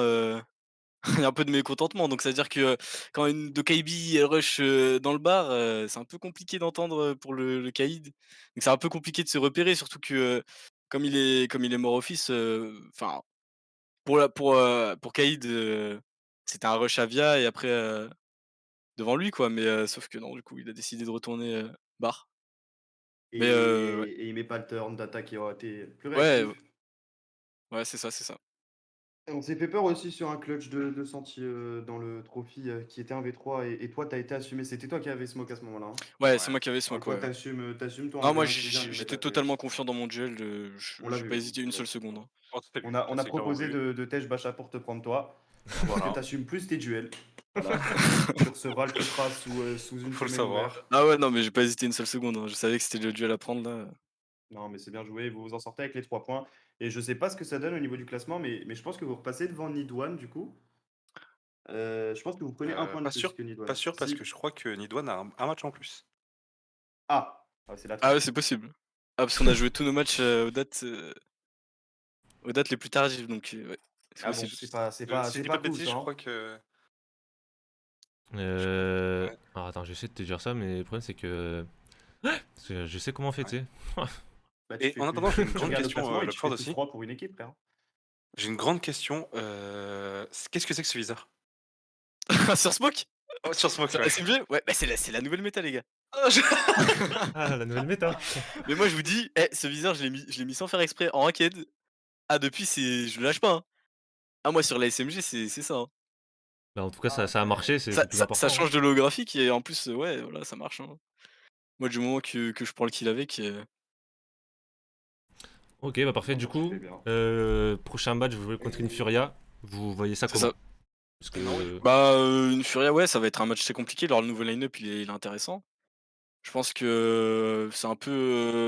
il y a un peu de mécontentement. Donc ça veut dire que, quand une Dokaibi elle rush, dans le bar, c'est un peu compliqué d'entendre, pour le caïd. Donc c'est un peu compliqué de se repérer, surtout que, comme il est mort office, enfin, pour Caïd, c'était un rush Avia et après, devant lui, quoi. Mais, sauf que non, du coup, il a décidé de retourner, bar. Et, Mais, ouais. et il met pas le turn d'attaque qui aurait été plus Ouais, réactif. ouais, c'est ça, c'est ça. Et on s'est fait peur aussi sur un clutch de Senti dans le trophy qui était un V3 et toi t'as été assumé. C'était toi qui avais smoke à ce moment-là, hein. Ouais, c'est Ouais. moi qui avais Alors smoke, toi ouais, ouais. t'assumes ton Non, moi, 1v1 qui vient de lui mettre j'étais la totalement flèche. confiant dans mon duel, On l'a j'ai pas vu, hésité une on l'a seule vu. seconde, hein. Oh, c'était vu, On ça a c'est clairement proposé vu. de Tej Bacha pour te prendre toi, pour que Voilà, t'assumes plus tes duels. Voilà. Tu recevras le contrat sous une faut le semaine ouvert. savoir. Ah ouais, non, mais j'ai pas hésité une seule seconde, hein. Je savais que c'était le duel à prendre, là. Non, mais c'est bien joué, vous vous en sortez avec les 3 points. Et je sais pas ce que ça donne au niveau du classement, mais je pense que vous repassez devant Nidwan du coup. Je pense que vous prenez un point de Pas plus sûr, que pas Nidwan. sûr parce que Si. je crois que Nidwan a un match en plus. Ah! Ah, c'est la Ah ouais, triche. c'est possible. Ah, parce qu'on a joué tous nos matchs, aux dates les plus tardives, donc ouais, c'est Ah bon, possible. Si je c'est dis pas pas de cool bêtises, ça, je hein. crois que je crois ouais. Alors attends, j'essaie de te dire ça, mais le problème c'est que. Parce que je sais comment fêter. Bah, Et en attendant, j'ai une tu grande regardes le question, classement et tu Lockford fais aussi. +3 pour une équipe, frère. J'ai une grande question, qu'est-ce que c'est que ce viseur? Sur Smoke? Oh, sur Smoke, Sur ouais. SMG? Ouais, bah, c'est la nouvelle méta, les gars. Ah, je Ah, la nouvelle méta! Mais moi, je vous dis, ce viseur, je l'ai mis sans faire exprès en ranked. Ah, depuis, je le lâche pas, hein. Ah, moi, sur la SMG, c'est ça, hein. Bah, en tout cas, Ah ça a ouais. marché, c'est Ça le plus ça ça important, hein. change de l'holographique et en plus, ouais, voilà, ça marche, hein. Moi, du moment que je prends le kill avec, Ok, bah parfait. Non, Du bah, tu coup, fais bien. prochain match, vous jouez contre une Furia. Vous voyez ça c'est ça. comment? Parce que. Bah, une Furia, ouais, ça va être un match très compliqué. Alors, le nouveau line-up, il est intéressant. Je pense que c'est un peu,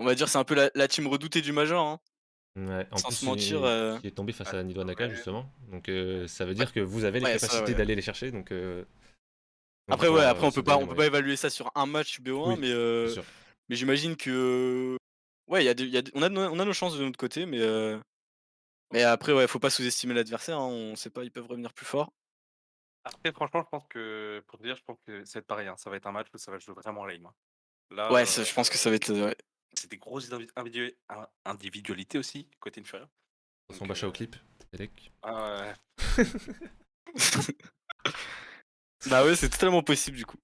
on va dire, c'est un peu la team redoutée du major, hein, Ouais, en sans se plus, mentir, qui est tombé face Ouais, à Nido Naka, ouais, justement. Donc, ça veut ouais, dire que vous avez les ouais, ça, capacités ouais. d'aller les chercher. Donc va Après, ouais, falloir après, on se peut pas donner on les peut pas moyens. évaluer ça sur un match BO1, Oui, c'est sûr. mais j'imagine que, ouais, on a nos chances de notre côté, mais après, ouais, faut pas sous-estimer l'adversaire, hein, on sait pas, ils peuvent revenir plus forts. après franchement, je pense que pour te dire, je pense que ça va être pareil, hein. Ça va être un match où ça va jouer vraiment lame, hein. Ouais, Là, je pense que ça va être, ouais. c'est des grosses individualités aussi côté Inferior. Attention, Donc Bacha au clip. Elec. ah ouais. Bah, ouais, c'est totalement possible, du coup.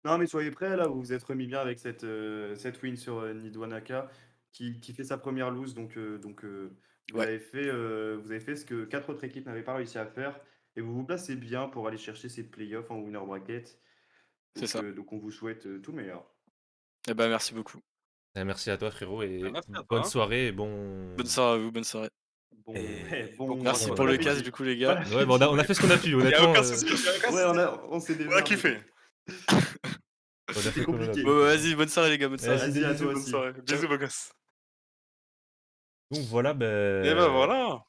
Non, mais soyez prêts, là, vous vous êtes remis bien avec cette win sur Nidwanaka qui fait sa première lose. Donc, Ouais, vous avez fait ce que 4 autres équipes n'avaient pas réussi à faire. Et vous vous placez bien pour aller chercher ces playoffs en winner bracket. c'est ça. Donc on vous souhaite tout le meilleur. Et bah, merci beaucoup. Merci à toi frérot et Merci à toi. bonne soirée et bon... Bonne soirée à vous, bonne soirée. Bon, Et bon, Merci bon pour le appétit. casse du coup les gars. Ouais, bon, on a fait ce qu'on a pu, Y'a honnêtement. aucun souci, y'a aucun Ouais, souci. on s'est On a démerdé. kiffé. On a C'était fait comme on a compliqué. pu. Bon, vas-y, bonne soirée les gars, bonne soirée. Vas-y, Vas-y, à bisous, toi Bonne aussi. soirée. Bisous, beau gosse. Donc voilà, Et bah voilà.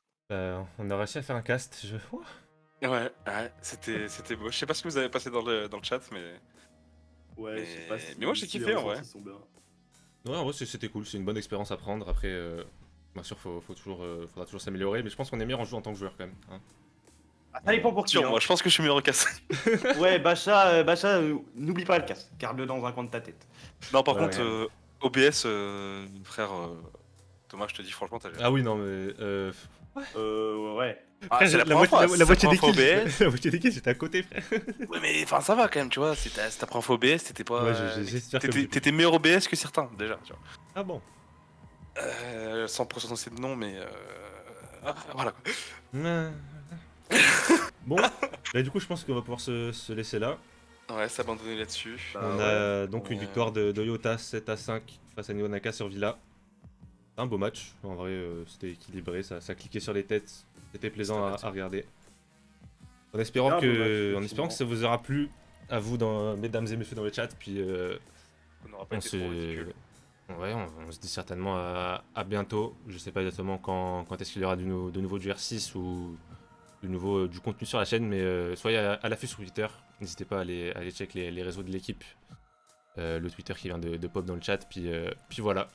on a réussi à faire un cast. Ouais, c'était beau. Je sais pas ce que vous avez passé dans le chat, mais. Ouais, je sais pas si. Mais moi, j'ai si les kiffé, en ressorts, vrai. ils sont bien. Ouais, en vrai, c'était cool, c'est une bonne expérience à prendre. Après, bien sûr, faudra toujours s'améliorer, mais je pense qu'on est meilleur en jeu en tant que joueur quand même. Hein. Ah, ça dépend pour qui. Sûr, hein. moi, je pense que je suis meilleur au casse. Ouais, Bacha, n'oublie pas le casque. Garde-le dans un coin de ta tête. Non, par Ouais. contre, OBS, frère, Thomas, je te dis franchement, t'as. Ah oui, non, mais. Ouais. Ah, Frère, c'est la la première fois, moitié c'est des ta première fois kills, OBS. la moitié des kills, j'étais à côté, frère. Ouais, mais enfin, ça va quand même, tu vois. C'est ta première fois OBS, t'étais pas. Ouais, j'espère comme T'étais meilleur OBS que certains, déjà, tu vois. Ah bon. Sans prononcer de nom, mais. Voilà quoi. Bon, bah, du coup, je pense qu'on va pouvoir se laisser là. Ouais, s'abandonner là-dessus. Bah, On ouais. a donc une Ouais. victoire de Yota 7-5 face à Nihonaka sur Villa. Un beau match, en vrai, c'était équilibré, ça cliquait sur les têtes, c'était plaisant à regarder. En espérant, Ah, beau match, que effectivement. ça vous aura plu, à vous, mesdames et messieurs dans le chat, puis On n'aura pas on été se... trop ridicule. Ouais, on se dit certainement à bientôt. Je sais pas exactement quand est-ce qu'il y aura de nouveau du R6 ou de nouveau du contenu sur la chaîne, mais soyez à l'affût sur Twitter. N'hésitez pas à aller check les réseaux de l'équipe. Le Twitter qui vient de pop dans le chat, puis voilà.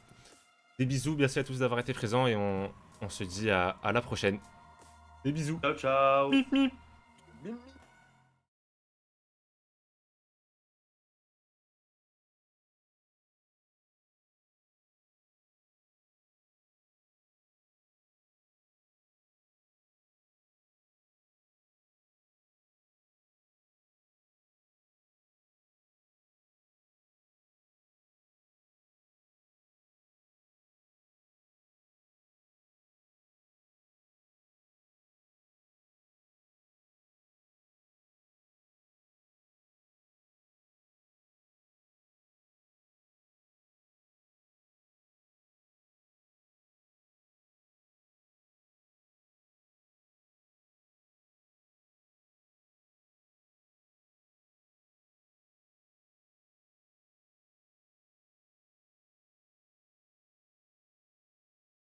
Des bisous, merci à tous d'avoir été présents et on se dit à la prochaine. Des bisous. Ciao, ciao. Mip, mip. Mimi.